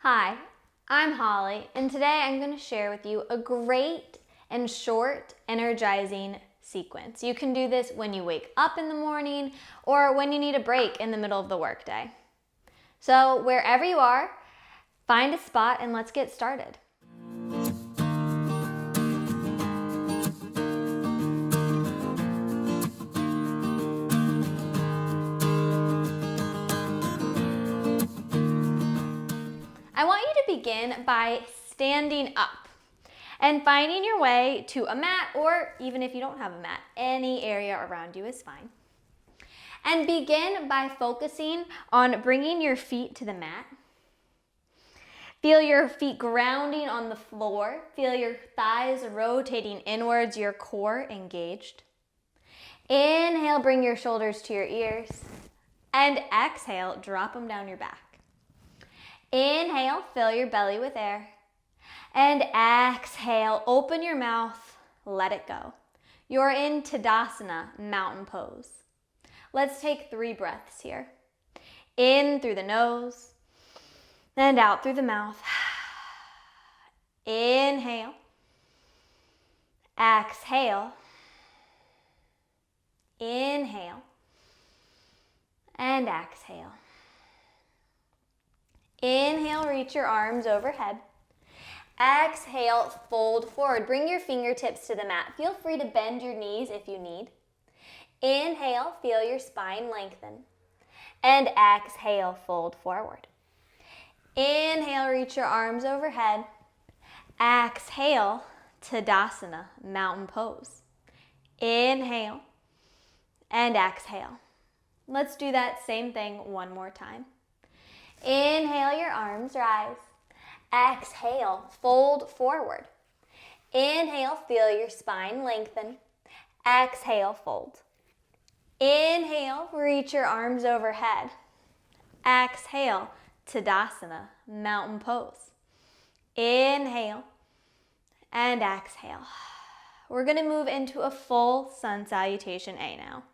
Hi, I'm Holly, and today I'm going to share with you a great and short, energizing sequence. You can do this when you wake up in the morning or when you need a break in the middle of the workday. So wherever you are, find a spot and let's get started. I want you to begin by standing up and finding your way to a mat, or even if you don't have a mat, any area around you is fine. And begin by focusing on bringing your feet to the mat. Feel your feet grounding on the floor. Feel your thighs rotating inwards, your core engaged. Inhale, bring your shoulders to your ears. And exhale, drop them down your back. Inhale, fill your belly with air. And exhale, open your mouth, let it go. You're in Tadasana, mountain pose. Let's take 3 breaths here. In through the nose and out through the mouth. Inhale. Exhale. Inhale. And exhale. Inhale, reach your arms overhead. Exhale, fold forward. Bring your fingertips to the mat. Feel free to bend your knees if you need. Inhale, feel your spine lengthen. And exhale, fold forward. Inhale, reach your arms overhead. Exhale, Tadasana, mountain pose. Inhale and exhale. Let's do that same thing one more time. Inhale, your arms rise. Exhale, fold forward. Inhale, feel your spine lengthen. Exhale, fold. Inhale, reach your arms overhead. Exhale, Tadasana, mountain pose. Inhale and exhale. We're going to move into a full sun salutation A now.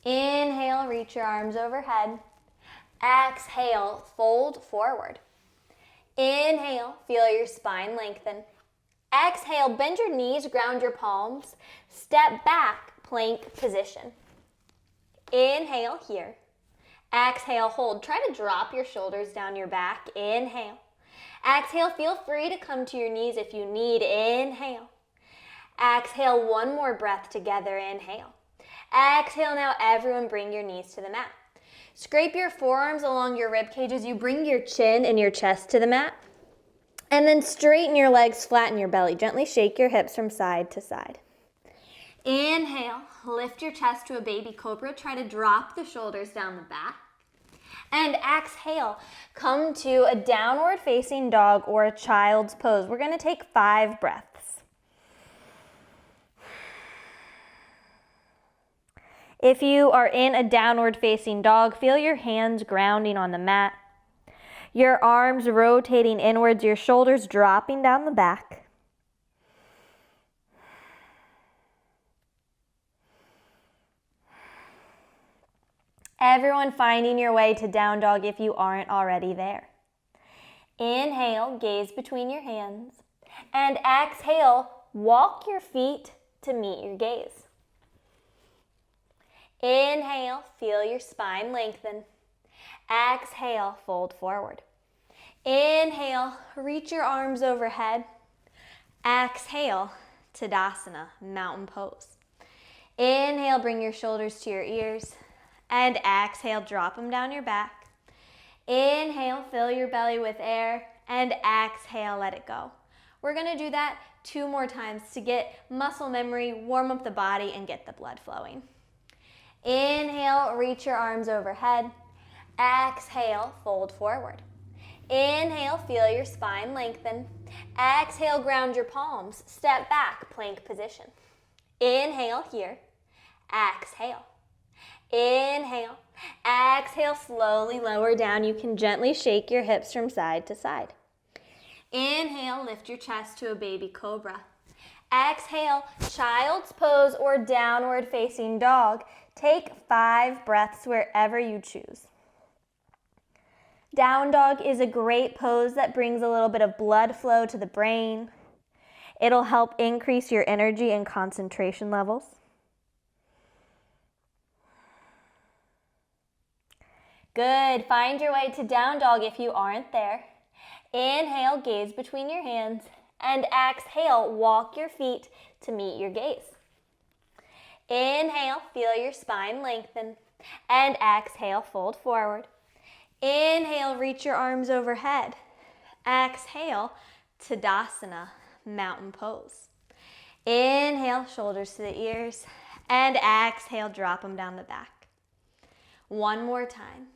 Inhale, reach your arms overhead. Exhale, fold forward. Inhale, feel your spine lengthen. Exhale, bend your knees, ground your palms. Step back, plank position. Inhale here. Exhale, hold. Try to drop your shoulders down your back. Inhale. Exhale, feel free to come to your knees if you need. Inhale. Exhale, one more breath together. Inhale. Exhale, now everyone bring your knees to the mat. Scrape your forearms along your rib cage as you bring your chin and your chest to the mat. And then straighten your legs, flatten your belly. Gently shake your hips from side to side. Inhale, lift your chest to a baby cobra. Try to drop the shoulders down the back. And exhale, come to a downward facing dog or a child's pose. We're going to take 5 breaths. If you are in a downward facing dog, feel your hands grounding on the mat. Your arms rotating inwards, your shoulders dropping down the back. Everyone finding your way to down dog if you aren't already there. Inhale, gaze between your hands. And exhale, walk your feet to meet your gaze. Inhale, feel your spine lengthen. Exhale, fold forward. Inhale, reach your arms overhead. Exhale, Tadasana, mountain pose. Inhale, bring your shoulders to your ears. And exhale, drop them down your back. Inhale, fill your belly with air. And exhale, let it go. We're going to do that 2 more times to get muscle memory, warm up the body, and get the blood flowing. Inhale, reach your arms overhead. Exhale, fold forward. Inhale, feel your spine lengthen. Exhale, ground your palms. Step back, plank position. Inhale here. Exhale. Inhale. Exhale, slowly lower down. You can gently shake your hips from side to side. Inhale, lift your chest to a baby cobra. Exhale, child's pose or downward facing dog. Take 5 breaths wherever you choose. Down dog is a great pose that brings a little bit of blood flow to the brain. It'll help increase your energy and concentration levels. Good. Find your way to down dog if you aren't there. Inhale, gaze between your hands. And exhale, walk your feet to meet your gaze. Inhale, feel your spine lengthen. And exhale, fold forward. Inhale, reach your arms overhead. Exhale, Tadasana, mountain pose. Inhale, shoulders to the ears. And exhale, drop them down the back. One more time.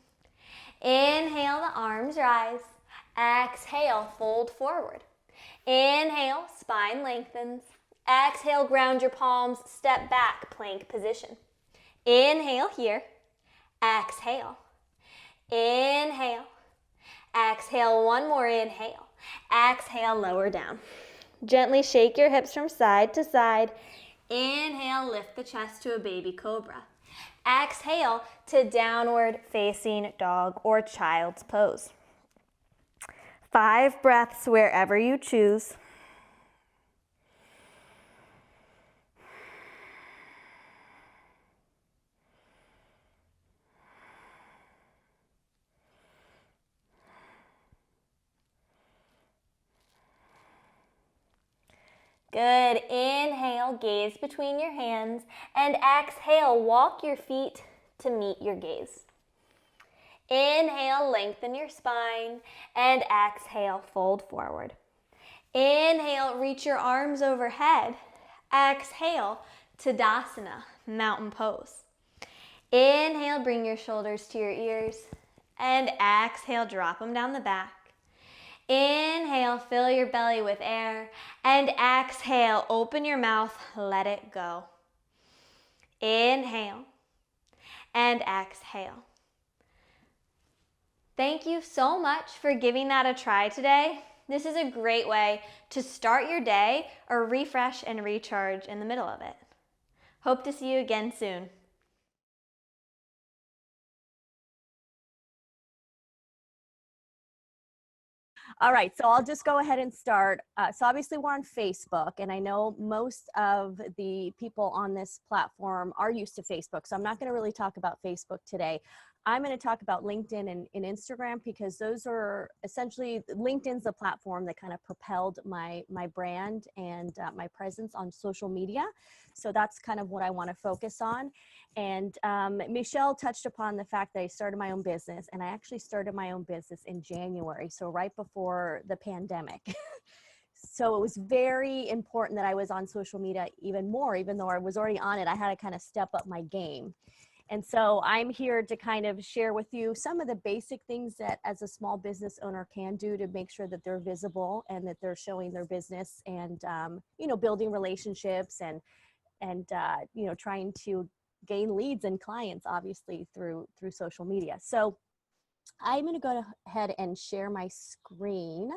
Inhale, the arms rise. Exhale, fold forward. Inhale, spine lengthens. Exhale, ground your palms, step back, plank position. Inhale here. Exhale. Inhale. Exhale, one more inhale. Exhale, lower down. Gently shake your hips from side to side. Inhale, lift the chest to a baby cobra. Exhale to downward facing dog or child's pose. 5 breaths wherever you choose. Good. Inhale, gaze between your hands, and exhale, walk your feet to meet your gaze. Inhale, lengthen your spine, and exhale, fold forward. Inhale, reach your arms overhead. Exhale, Tadasana, mountain pose. Inhale, bring your shoulders to your ears, and exhale, drop them down the back. Inhale, fill your belly with air, and exhale, open your mouth, let it go. Inhale, and exhale. Thank you so much for giving that a try today. This is a great way to start your day or refresh and recharge in the middle of it. Hope to see you again soon. All right, so I'll just go ahead and start. So obviously we're on Facebook, and I know most of the people on this platform are used to Facebook, so I'm not going to really talk about Facebook today. I'm going to talk about LinkedIn and Instagram, because those are essentially, LinkedIn's the platform that kind of propelled my brand and my presence on social media. So that's kind of what I want to focus on. And Michelle touched upon the fact that I started my own business, and I actually started my own business in January, so right before the pandemic. So it was very important that I was on social media even more, even though I was already on it. I had to kind of step up my game. And so I'm here to kind of share with you some of the basic things that as a small business owner can do to make sure that they're visible and that they're showing their business and, you know, building relationships and you know, trying to gain leads and clients, obviously, through social media. So I'm going to go ahead and share my screen.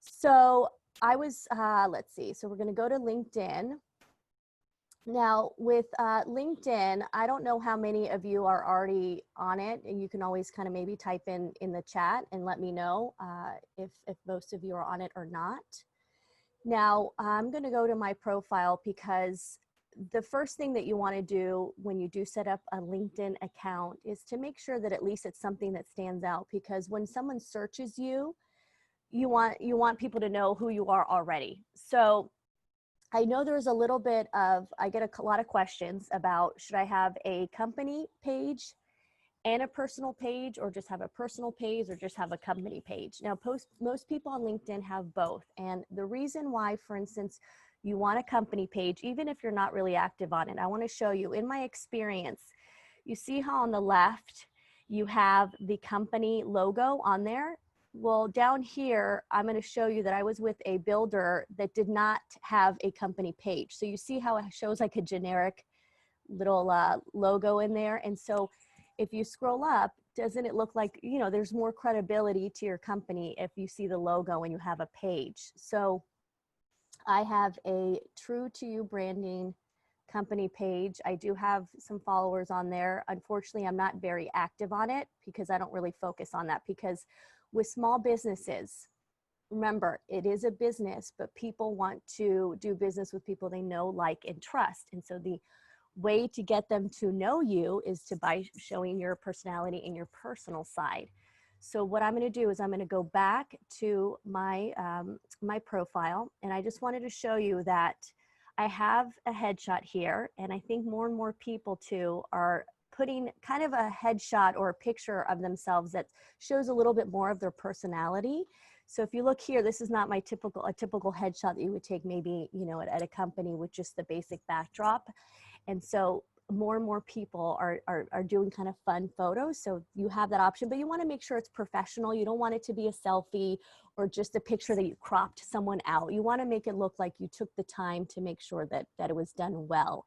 So I was, let's see. So we're going to go to LinkedIn. Now with LinkedIn, I don't know how many of you are already on it, and you can always kind of maybe type in the chat and let me know if most of you are on it or not. Now I'm going to go to my profile, because the first thing that you want to do when you do set up a LinkedIn account is to make sure that at least it's something that stands out, because when someone searches you, you want people to know who you are already. So I know there's a little bit of, I get a lot of questions about, should I have a company page and a personal page, or just have a personal page, or just have a company page? Now, most people on LinkedIn have both. And the reason why, for instance, you want a company page, even if you're not really active on it, I want to show you, in my experience, you see how on the left, you have the company logo on there. Well, down here, I'm going to show you that I was with a builder that did not have a company page. So you see how it shows like a generic little logo in there. And so if you scroll up, doesn't it look like, you know, there's more credibility to your company if you see the logo and you have a page. So I have a true to you branding company page. I do have some followers on there. Unfortunately, I'm not very active on it because I don't really focus on that, because with small businesses, remember, it is a business, but people want to do business with people they know, like, and trust. And so the way to get them to know you is by showing your personality and your personal side. So what I'm going to do is I'm going to go back to my my profile, and I just wanted to show you that I have a headshot here, and I think more and more people too are putting kind of a headshot or a picture of themselves that shows a little bit more of their personality. So if you look here, this is not my typical headshot that you would take maybe, you know, at a company with just the basic backdrop. And so more and more people are doing kind of fun photos. So you have that option, but you want to make sure it's professional. You don't want it to be a selfie or just a picture that you cropped someone out. You want to make it look like you took the time to make sure that it was done well.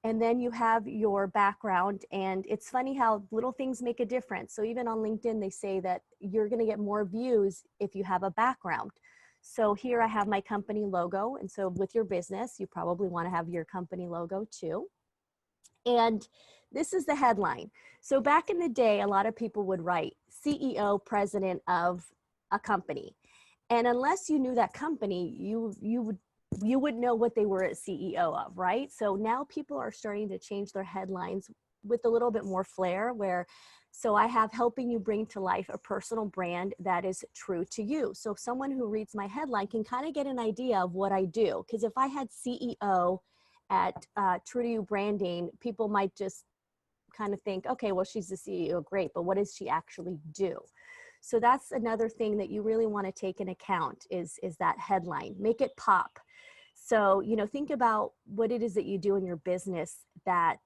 And then you have your background, and it's funny how little things make a difference. So even on LinkedIn, they say that you're going to get more views if you have a background. So here I have my company logo. And so with your business, you probably want to have your company logo too. And this is the headline. So back in the day, a lot of people would write CEO, president of a company. And unless you knew that company, you would know what they were a CEO of, right? So now people are starting to change their headlines with a little bit more flair, where, so I have helping you bring to life a personal brand that is true to you. So someone who reads my headline can kind of get an idea of what I do. Because if I had CEO at True to You Branding, people might just kind of think, okay, well, she's the CEO, great, but what does she actually do? So that's another thing that you really want to take into account is that headline. Make it pop. So, you know, think about what it is that you do in your business that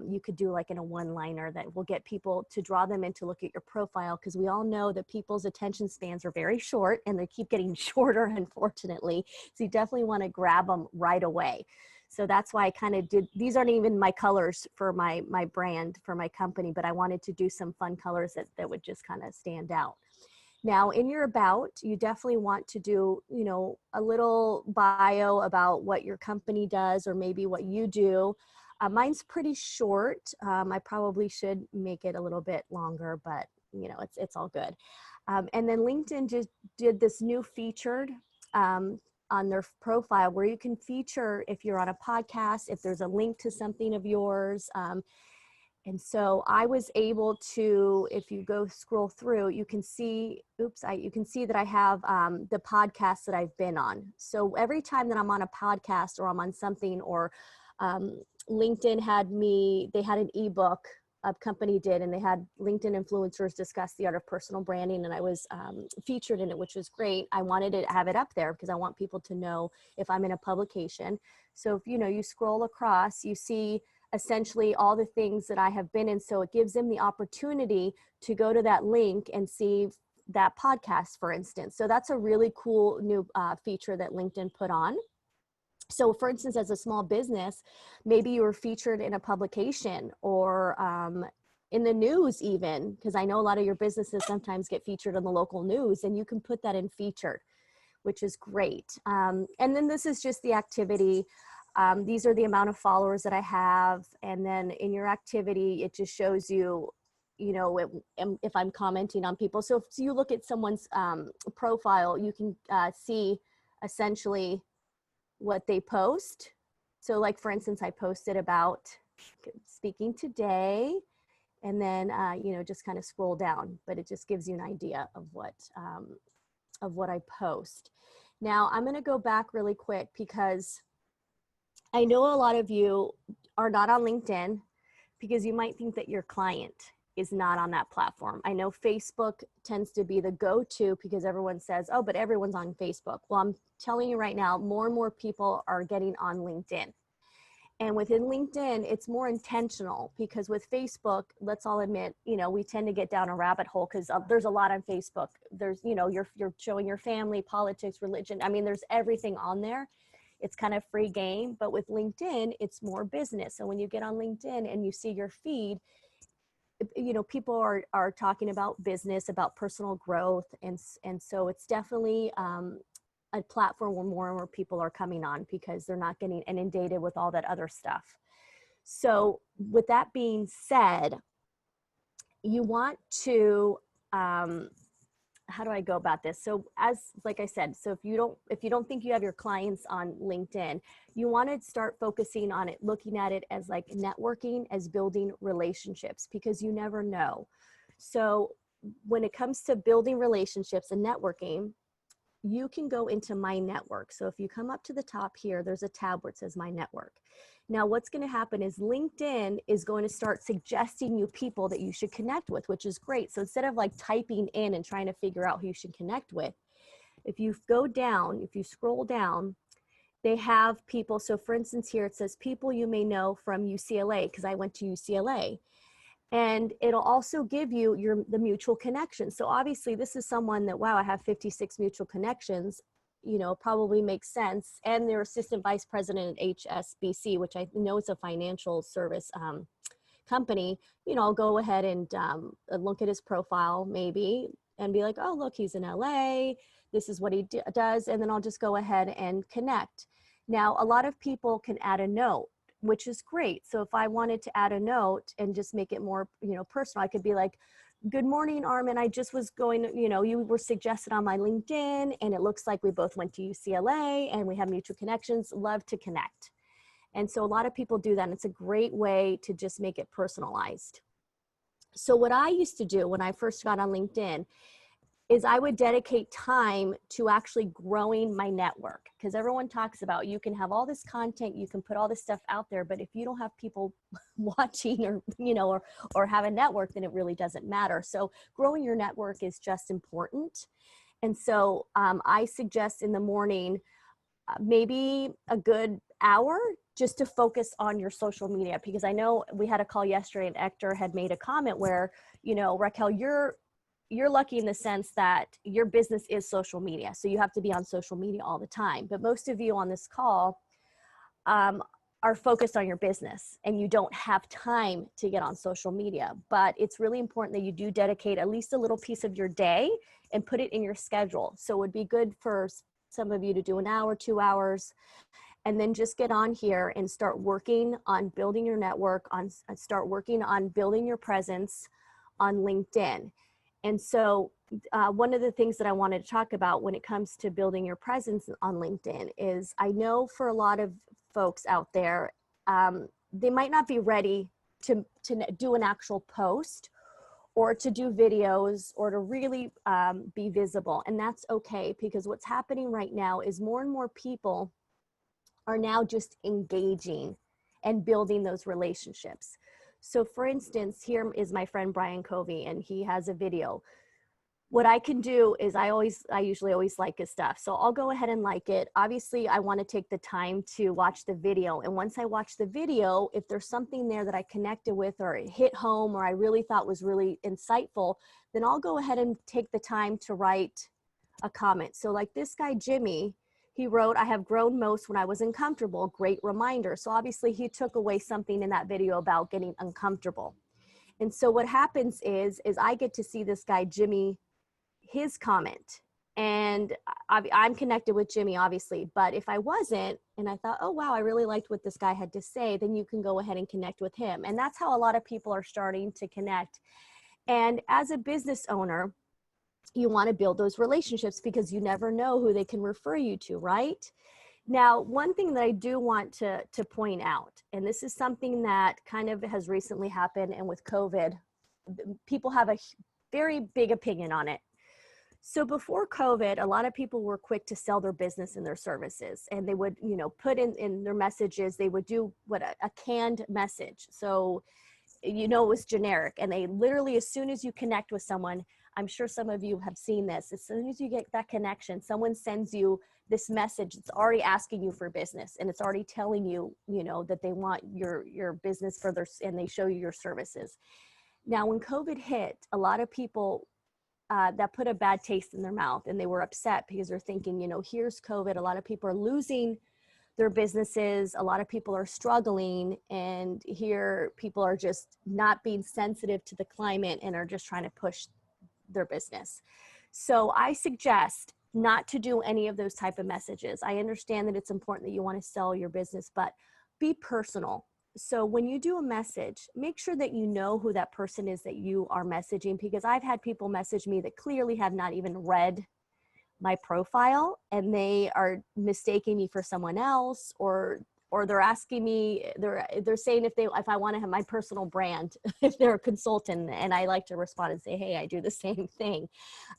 you could do like in a one-liner that will get people to draw them in to look at your profile, because we all know that people's attention spans are very short and they keep getting shorter, unfortunately. So you definitely want to grab them right away. So that's why I kind of did, these aren't even my colors for my brand, for my company, but I wanted to do some fun colors that would just kind of stand out. Now in your about, you definitely want to do, you know, a little bio about what your company does or maybe what you do. Mine's pretty short. I probably should make it a little bit longer, but you know, it's all good. And then LinkedIn just did this new featured on their profile where you can feature if you're on a podcast, if there's a link to something of yours. And so I was able to, if you go scroll through, you can see, you can see that I have the podcasts that I've been on. So every time that I'm on a podcast or I'm on something, or LinkedIn had me, they had an ebook a company did, and they had LinkedIn influencers discuss the art of personal branding, and I was featured in it, which was great. I wanted to have it up there because I want people to know if I'm in a publication. So if you know, you scroll across, you see essentially all the things that I have been in. So it gives them the opportunity to go to that link and see that podcast, for instance. So that's a really cool new feature that LinkedIn put on. So for instance, as a small business, maybe you were featured in a publication or in the news even, because I know a lot of your businesses sometimes get featured on the local news, and you can put that in featured, which is great. And then this is just the activity. These are the amount of followers that I have. And then in your activity, it just shows you, you know, if I'm commenting on people. So if you look at someone's profile, you can see essentially what they post. So like, for instance, I posted about speaking today, and then, you know, just kind of scroll down, but it just gives you an idea of what I post. Now I'm going to go back really quick because I know a lot of you are not on LinkedIn because you might think that your client is not on that platform. I know Facebook tends to be the go-to because everyone says, oh, but everyone's on Facebook. Well, I'm telling you right now, more and more people are getting on LinkedIn. And within LinkedIn, it's more intentional because with Facebook, let's all admit, you know, we tend to get down a rabbit hole because there's a lot on Facebook. There's, you know, you're showing your family, politics, religion. I mean, there's everything on there. It's kind of free game, but with LinkedIn, it's more business. So when you get on LinkedIn and you see your feed, you know, people are talking about business, about personal growth. And so it's definitely a platform where more and more people are coming on because they're not getting inundated with all that other stuff. So with that being said, you want to, how do I go about this? So like I said, so if you don't think you have your clients on LinkedIn, you want to start focusing on it, looking at it as like networking, as building relationships, because you never know. So when it comes to building relationships and networking, you can go into My Network. So if you come up to the top here, there's a tab where it says My Network. Now what's going to happen is LinkedIn is going to start suggesting you people that you should connect with, which is great. So instead of like typing in and trying to figure out who you should connect with, if you go down, if you scroll down, they have people. So for instance, here it says people you may know from UCLA, because I went to UCLA. And it'll also give you the mutual connections. So obviously this is someone that, wow, I have 56 mutual connections, you know, probably makes sense. And they're assistant vice president at HSBC, which I know is a financial service company. You know, I'll go ahead and look at his profile maybe and be like, oh, look, he's in LA. This is what he does. And then I'll just go ahead and connect. Now, a lot of people can add a note, which is great. So if I wanted to add a note and just make it more, you know, personal, I could be like, good morning, Armin. I just was going, you know, you were suggested on my LinkedIn and it looks like we both went to UCLA and we have mutual connections. Love to connect. And so a lot of people do that. And it's a great way to just make it personalized. So what I used to do when I first got on LinkedIn is I would dedicate time to actually growing my network, because everyone talks about you can have all this content, you can put all this stuff out there, but if you don't have people watching or, you know, or have a network, then it really doesn't matter. So growing your network is just important. And so I suggest in the morning, maybe a good hour just to focus on your social media, because I know we had a call yesterday and Hector had made a comment where, you know, Raquel, you're lucky in the sense that your business is social media. So you have to be on social media all the time. But most of you on this call are focused on your business and you don't have time to get on social media. But it's really important that you do dedicate at least a little piece of your day and put it in your schedule. So it would be good for some of you to do an hour, 2 hours, and then just get on here and start working on building your network, start working on building your presence on LinkedIn. And so one of the things that I wanted to talk about when it comes to building your presence on LinkedIn is I know for a lot of folks out there, they might not be ready to do an actual post or to do videos or to really be visible. And that's okay, because what's happening right now is more and more people are now just engaging and building those relationships. So for instance, here is my friend Brian Covey, and he has a video. What I can do is I usually always like his stuff. So I'll go ahead and like it. Obviously, I want to take the time to watch the video. And once I watch the video, if there's something there that I connected with or it hit home or I really thought was really insightful, then I'll go ahead and take the time to write a comment. So like this guy, Jimmy, he wrote, I have grown most when I was uncomfortable. Great reminder. So obviously he took away something in that video about getting uncomfortable. And so what happens is I get to see this guy, Jimmy, his comment. And I'm connected with Jimmy, obviously. But if I wasn't, and I thought, oh, wow, I really liked what this guy had to say, then you can go ahead and connect with him. And that's how a lot of people are starting to connect. And as a business owner, you want to build those relationships because you never know who they can refer you to, right? Now, one thing that I do want to point out, and this is something that kind of has recently happened, and with COVID, people have a very big opinion on it. So before COVID, a lot of people were quick to sell their business and their services, and they would, you know, put in their messages, they would do a canned message. So, you know, it was generic, and they literally, as soon as you connect with someone, I'm sure some of you have seen this, as soon as you get that connection, someone sends you this message. It's already asking you for business, and it's already telling you, you know, that they want your business further, and they show you your services. Now, when COVID hit, a lot of people that put a bad taste in their mouth, and they were upset because they're thinking, you know, here's COVID. A lot of people are losing their businesses. A lot of people are struggling, and here people are just not being sensitive to the climate and are just trying to push their business. So I suggest not to do any of those type of messages. I understand that it's important that you want to sell your business, but be personal. So when you do a message, make sure that you know who that person is that you are messaging, because I've had people message me that clearly have not even read my profile, and they are mistaking me for someone else, or they're asking me, they're saying if I want to have my personal brand, if they're a consultant, and I like to respond and say, hey, I do the same thing.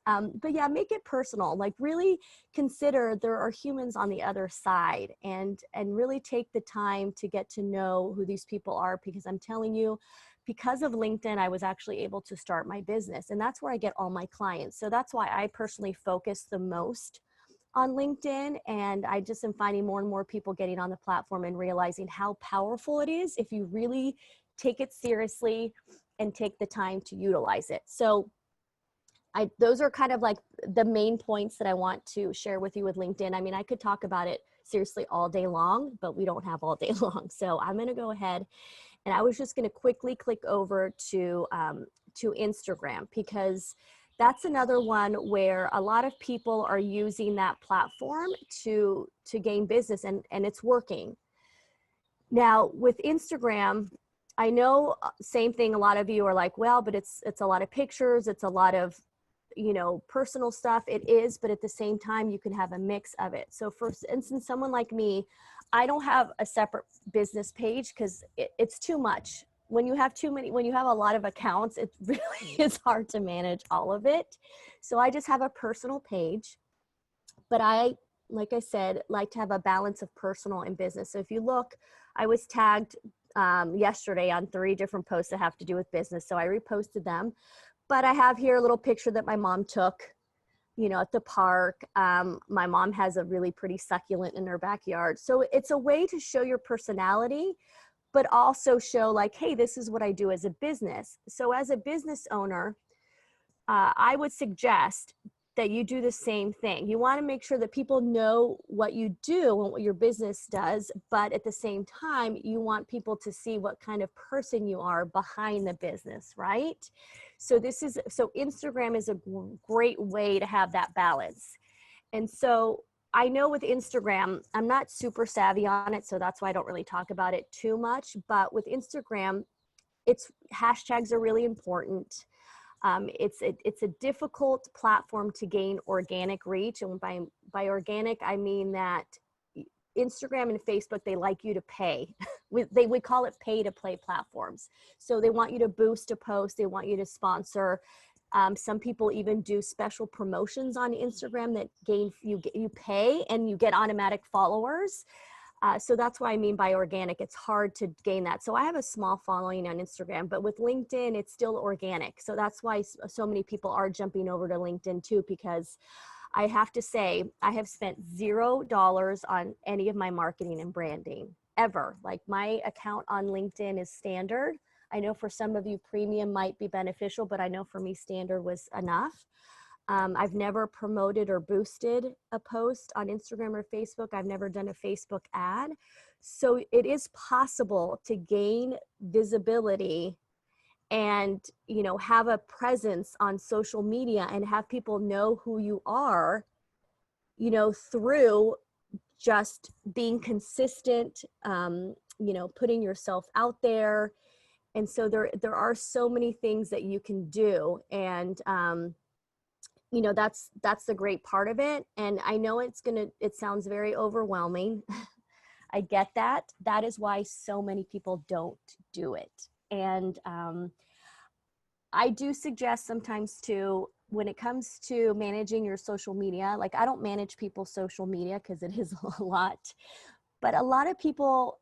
But yeah, make it personal. Like, really consider there are humans on the other side, and really take the time to get to know who these people are, because I'm telling you, because of LinkedIn, I was actually able to start my business, and that's where I get all my clients. So that's why I personally focus the most on LinkedIn. And I just am finding more and more people getting on the platform and realizing how powerful it is if you really take it seriously and take the time to utilize it. So those are kind of like the main points that I want to share with you with LinkedIn. I mean, I could talk about it seriously all day long, but we don't have all day long. So I'm going to go ahead, and I was just going to quickly click over to Instagram, because that's another one where a lot of people are using that platform to gain business, and it's working. Now with Instagram, I know same thing. A lot of you are like, well, but it's a lot of pictures. It's a lot of, personal stuff. It is, but at the same time, you can have a mix of it. So for instance, someone like me, I don't have a separate business page because it's too much. When you have when you have a lot of accounts, it really is hard to manage all of it. So I just have a personal page, but like I said, like to have a balance of personal and business. So if you look, I was tagged yesterday on 3 different posts that have to do with business. So I reposted them. But I have here a little picture that my mom took, at the park. My mom has a really pretty succulent in her backyard. So it's a way to show your personality, but also show like, hey, this is what I do as a business. So as a business owner, I would suggest that you do the same thing. You want to make sure that people know what you do and what your business does, but at the same time, you want people to see what kind of person you are behind the business, right? So Instagram is a great way to have that balance. And so I know with Instagram, I'm not super savvy on it, so that's why I don't really talk about it too much. But with Instagram, hashtags are really important. It's a difficult platform to gain organic reach. And by organic, I mean that Instagram and Facebook, they like you to pay. They would call it pay to play platforms. So they want you to boost a post. They want you to sponsor. Some people even do special promotions on Instagram that you pay and you get automatic followers. So that's what I mean by organic. It's hard to gain that. So I have a small following on Instagram, but with LinkedIn, it's still organic. So that's why so many people are jumping over to LinkedIn too, because I have to say, I have spent $0 on any of my marketing and branding ever. Like, my account on LinkedIn is standard. I know for some of you premium might be beneficial, but I know for me standard was enough. I've never promoted or boosted a post on Instagram or Facebook. I've never done a Facebook ad. So it is possible to gain visibility and, have a presence on social media and have people know who you are, through just being consistent, putting yourself out there. And so there are so many things that you can do. And, that's the great part of it. And I know it sounds very overwhelming. I get that. That is why so many people don't do it. And I do suggest sometimes too, when it comes to managing your social media, like, I don't manage people's social media because it is a lot, but a lot of people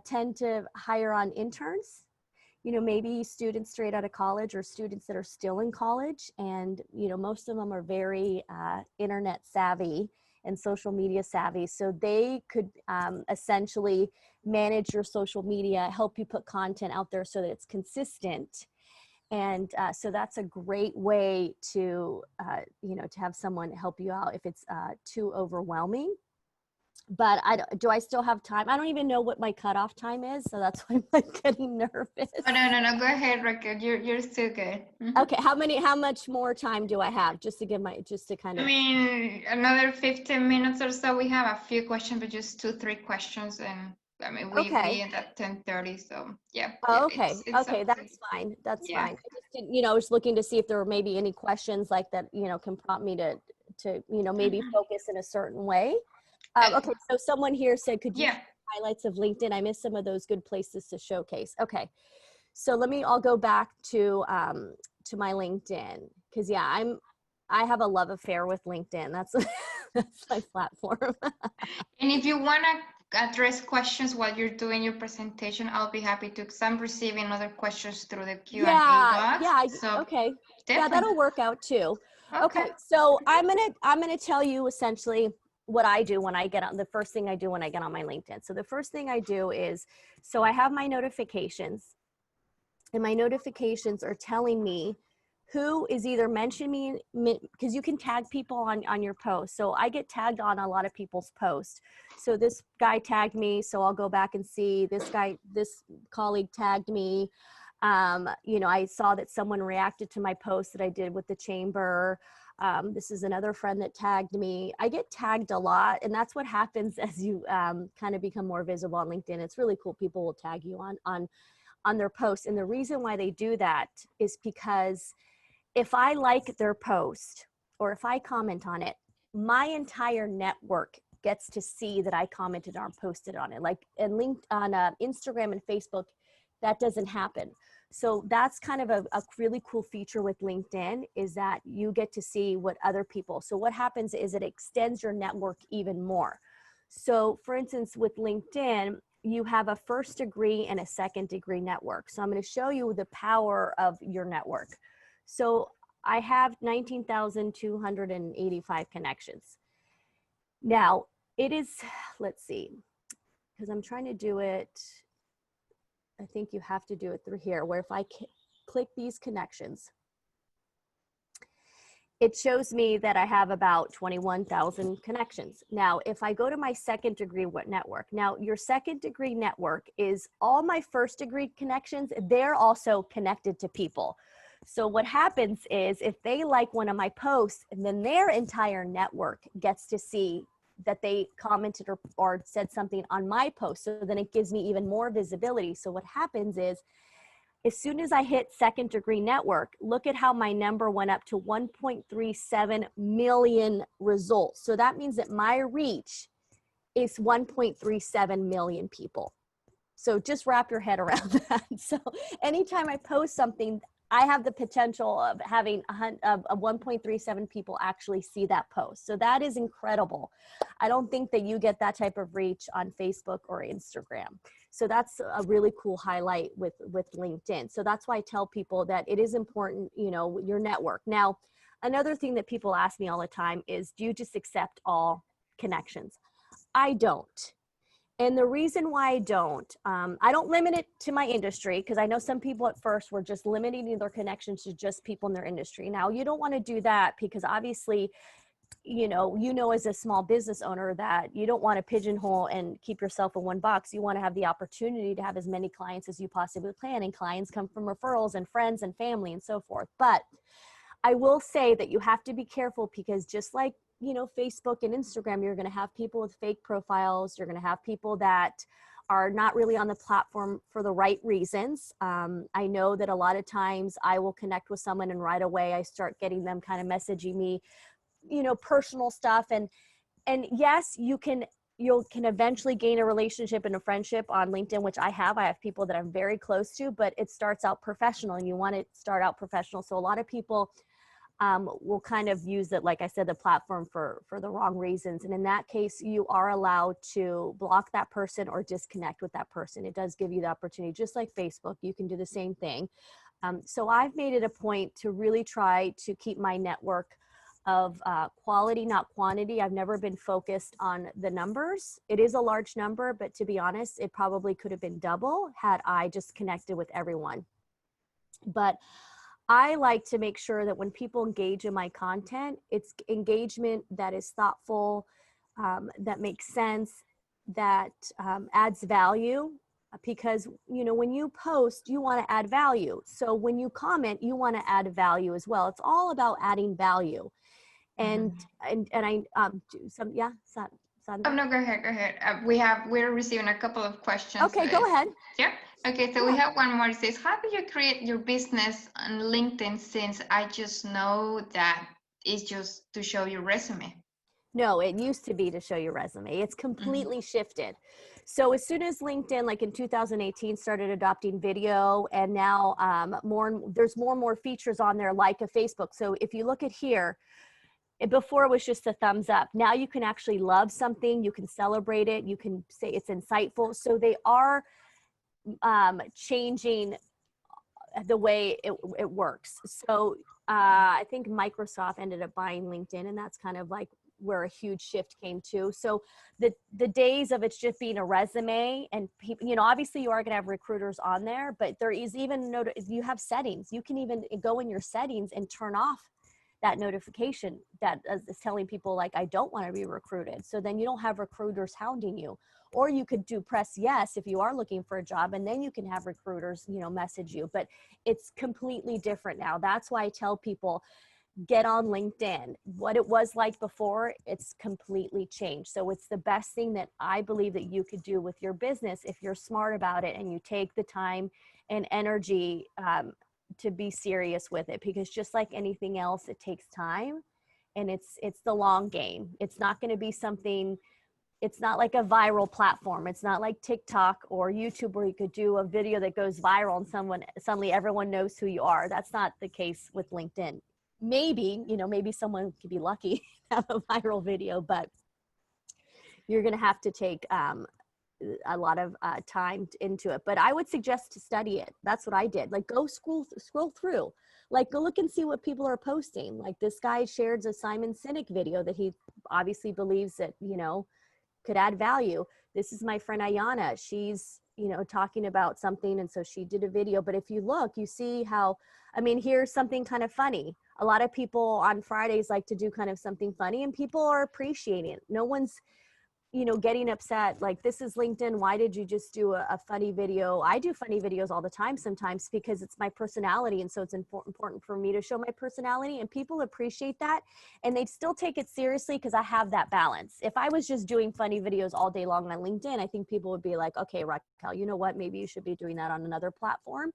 tend to hire on interns. Maybe students straight out of college or students that are still in college. And, most of them are very internet savvy and social media savvy. So they could essentially manage your social media, help you put content out there so that it's consistent. And so that's a great way to, to have someone help you out if it's too overwhelming. But do I still have time? I don't even know what my cutoff time is, so that's why I'm like getting nervous. Oh, no. Go ahead, Raquel. You're still good. Mm-hmm. Okay, how much more time do I have just to kind of? I mean, another 15 minutes or so. We have a few questions, but just 2-3 questions, and I mean, Okay. we end at 10:30, so yeah, Oh, okay. it's Okay, up to that's fine. That's yeah. fine. I just didn't, I was looking to see if there were maybe any questions like that, can prompt me to, maybe Mhm. focus in a certain way. Uh, Okay, so someone here said, could you yeah. share highlights of LinkedIn? I missed some of those good places to showcase. Okay, so I'll go back to my LinkedIn, because yeah, I have a love affair with LinkedIn. That's that's my platform. And if you want to address questions while you're doing your presentation, I'll be happy to, because I'm receiving other questions through the Q&A Yeah, box. yeah, So okay. Yeah, definitely. that'll work out too. Okay. Okay, so I'm gonna tell you essentially what I do when I get on, the first thing I do when I get on my LinkedIn. So the first thing I do is, so I have my notifications, and my notifications are telling me who is either mentioning me, because you can tag people on your post. So I get tagged on a lot of people's posts. So this guy tagged me, so I'll go back and see this colleague tagged me. I saw that someone reacted to my post that I did with the chamber. This is another friend that tagged me. I get tagged a lot, and that's what happens as you kind of become more visible on LinkedIn. It's really cool. People will tag you on their posts, and the reason why they do that is because if I like their post or if I comment on it, my entire network gets to see that I commented or posted on it. Like, and linked on Instagram and Facebook, that doesn't happen. So that's kind of a really cool feature with LinkedIn, is that you get to see what other people. So what happens is it extends your network even more. So for instance, with LinkedIn, you have a first degree and a second degree network. So I'm going to show you the power of your network. So I have 19,285 connections. Now it is, let's see, because I'm trying to do it. I think you have to do it through here, where if I click these connections, it shows me that I have about 21,000 connections. Now, if I go to my second degree network, now your second degree network is all my first degree connections. They're also connected to people. So what happens is if they like one of my posts, and then their entire network gets to see that they commented or said something on my post. So then it gives me even more visibility. So what happens is, as soon as I hit second degree network, look at how my number went up to 1.37 million results. So that means that my reach is 1.37 million people. So just wrap your head around that. So anytime I post something, I have the potential of having a 1.37 people actually see that post. So that is incredible. I don't think that you get that type of reach on Facebook or Instagram. So that's a really cool highlight with LinkedIn. So that's why I tell people that it is important, your network. Now, another thing that people ask me all the time is, do you just accept all connections? I don't. And the reason why I don't limit it to my industry, because I know some people at first were just limiting their connections to just people in their industry. Now, you don't want to do that, because obviously, as a small business owner, that you don't want to pigeonhole and keep yourself in one box. You want to have the opportunity to have as many clients as you possibly can. And clients come from referrals and friends and family and so forth. But I will say that you have to be careful, because just like, Facebook and Instagram, you're going to have people with fake profiles. You're going to have people that are not really on the platform for the right reasons. I know that a lot of times I will connect with someone and right away I start getting them kind of messaging me, personal stuff. And yes, you can eventually gain a relationship and a friendship on LinkedIn, which I have people that I'm very close to, but it starts out professional, and you want to start out professional. So a lot of people will kind of use it, like I said, the platform for the wrong reasons. And in that case, you are allowed to block that person or disconnect with that person. It does give you the opportunity, just like Facebook, you can do the same thing. So I've made it a point to really try to keep my network of quality, not quantity. I've never been focused on the numbers. It is a large number, but to be honest, it probably could have been double had I just connected with everyone. But I like to make sure that when people engage in my content, it's engagement that is thoughtful, that makes sense, that adds value. Because, when you post, you want to add value. So when you comment, you want to add value as well. It's all about adding value. And I do some, yeah, Sandra? Oh, no, go ahead, go ahead. We're receiving a couple of questions. Okay, go ahead. Yeah. Okay, so we Yeah. have one more. It says, how do you create your business on LinkedIn, since I just know that it's just to show your resume? No, it used to be to show your resume. It's Mhm. completely shifted. So as soon as LinkedIn, like in 2018, started adopting video, and now there's more and more features on there, like a Facebook. So if you look at here, before it was just a thumbs up. Now you can actually love something, you can celebrate it, you can say it's insightful. So they are changing the way it works. So I think Microsoft ended up buying LinkedIn, and that's kind of like where a huge shift came to. So the days of it's just being a resume, and people, obviously you are going to have recruiters on there, but there is even you have settings. You can even go in your settings and turn off that notification that is telling people like, I don't want to be recruited. So then you don't have recruiters hounding you. Or you could press yes if you are looking for a job, and then you can have recruiters, message you. But it's completely different now. That's why I tell people, get on LinkedIn. What it was like before, it's completely changed. So it's the best thing that I believe that you could do with your business if you're smart about it and you take the time and energy to be serious with it. Because just like anything else, it takes time, and it's the long game. It's not going to be something. It's not like a viral platform. It's not like TikTok or YouTube where you could do a video that goes viral and suddenly everyone knows who you are. That's not the case with LinkedIn. Maybe, maybe someone could be lucky to have a viral video, but you're going to have to take a lot of time into it. But I would suggest to study it. That's what I did. Like, go scroll through. Like, go look and see what people are posting. Like, this guy shared a Simon Sinek video that he obviously believes that, could add value. This is my friend Ayana. She's, talking about something, and so she did a video. But if you look, you see how, here's something kind of funny. A lot of people on Fridays like to do kind of something funny, and people are appreciating it. No one's, getting upset. Like, this is LinkedIn. Why did you just do a funny video? I do funny videos all the time sometimes because it's my personality. And so it's important for me to show my personality, and people appreciate that. And they still take it seriously because I have that balance. If I was just doing funny videos all day long on LinkedIn, I think people would be like, okay, Raquel, you know what? Maybe you should be doing that on another platform.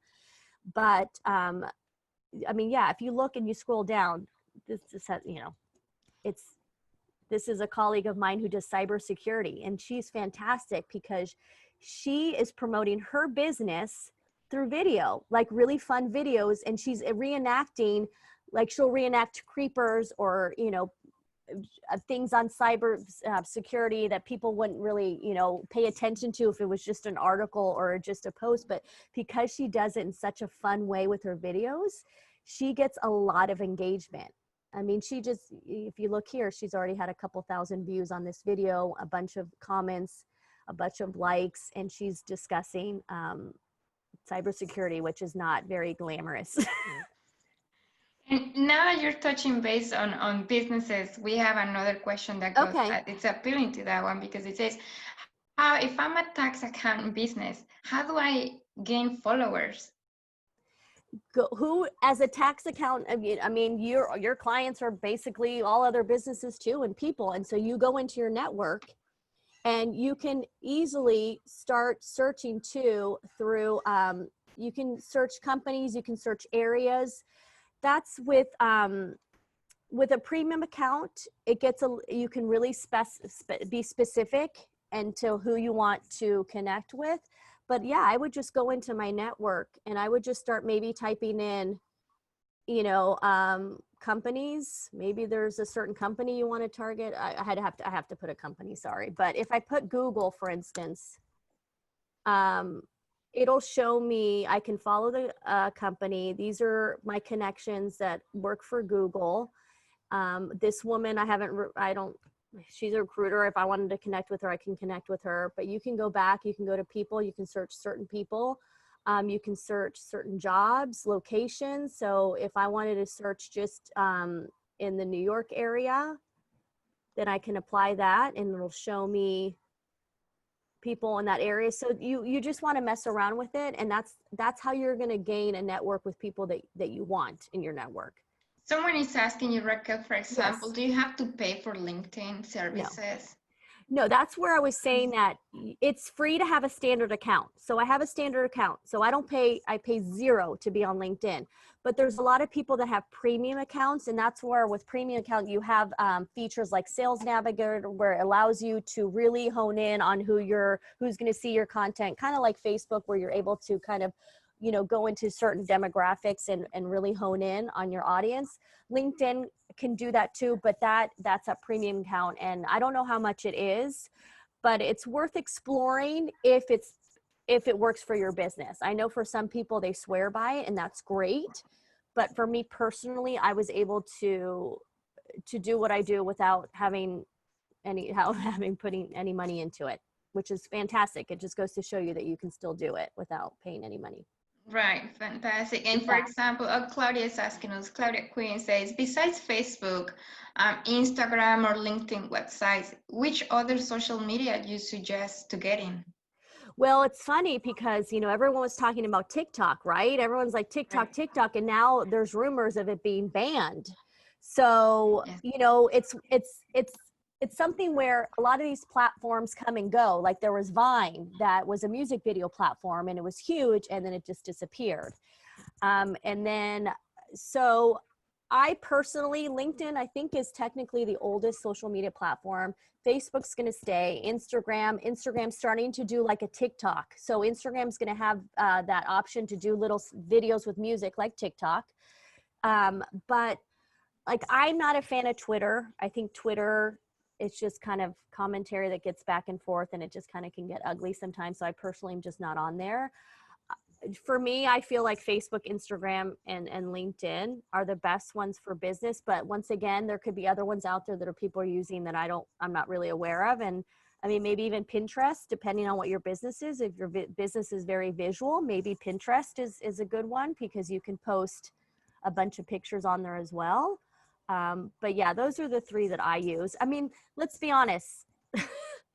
But yeah, if you look and you scroll down, this is a colleague of mine who does cybersecurity, and she's fantastic because she is promoting her business through video, like really fun videos. And she's reenacting, like she'll reenact creepers or, things on cyber security that people wouldn't really, pay attention to if it was just an article or just a post. But because she does it in such a fun way with her videos, she gets a lot of engagement. If you look here, she's already had a couple thousand views on this video, a bunch of comments, a bunch of likes, and she's discussing cybersecurity, which is not very glamorous. And now that you're touching base on businesses, we have another question that goes, Okay. it's appealing to that one, because it says, if I'm a tax accountant business, how do I gain followers? Who, as a tax accountant, your clients are basically all other businesses too, and people. And so you go into your network and you can easily start searching too through, you can search companies, you can search areas. That's with a premium account, you can really be specific and to who you want to connect with. But yeah, I would just go into my network and I would just start maybe typing in, companies. Maybe there's a certain company you want to target. I have to put a company, sorry. But if I put Google, for instance, it'll show me, I can follow the company. These are my connections that work for Google. This woman, she's a recruiter. If I wanted to connect with her, I can connect with her. But you can go back, you can go to people, you can search certain people. You can search certain jobs, locations. So if I wanted to search just in the New York area, then I can apply that and it'll show me people in that area. So you just want to mess around with it. And that's how you're going to gain a network with people that you want in your network. Someone is asking you, Raquel, for example, yes. Do you have to pay for LinkedIn services? No, that's where I was saying that it's free to have a standard account. So I have a standard account. So I pay zero to be on LinkedIn. But there's a lot of people that have premium accounts. And that's where with premium account, you have features like Sales Navigator, where it allows you to really hone in on who's going to see your content, kind of like Facebook, where you're able to kind of, you know, go into certain demographics and really hone in on your audience. LinkedIn can do that too, but that's a premium account, and I don't know how much it is, but it's worth exploring if it works for your business. I know for some people they swear by it, and that's great, but for me personally, I was able to do what I do without having putting any money into it, which is fantastic. It just goes to show you that you can still do it without paying any money. Right, fantastic. And for example, Claudia is asking us, Claudia Queen says, besides Facebook, Instagram or LinkedIn websites, which other social media do you suggest to get in? Well, it's funny because, you know, everyone was talking about TikTok, right? Everyone's like TikTok, Right. TikTok, and now there's rumors of it being banned. So, Yes. you know, it's something where a lot of these platforms come and go. Like there was Vine, that was a music video platform, and it was huge, and then it just disappeared. And then, so I personally, LinkedIn, I think, is technically the oldest social media platform. Facebook's going to stay. Instagram's starting to do like a TikTok. So Instagram's going to have that option to do little videos with music like TikTok. But like, I'm not a fan of Twitter. I think Twitter, it's just kind of commentary that gets back and forth, and it just kind of can get ugly sometimes. So I personally am just not on there. For me, I feel like Facebook, Instagram, and LinkedIn are the best ones for business. But once again, there could be other ones out there that are people are using that I'm not really aware of. And I mean, maybe even Pinterest, depending on what your business is. If your business is very visual, maybe Pinterest is a good one, because you can post a bunch of pictures on there as well. But yeah, those are the three that I use. I mean, let's be honest.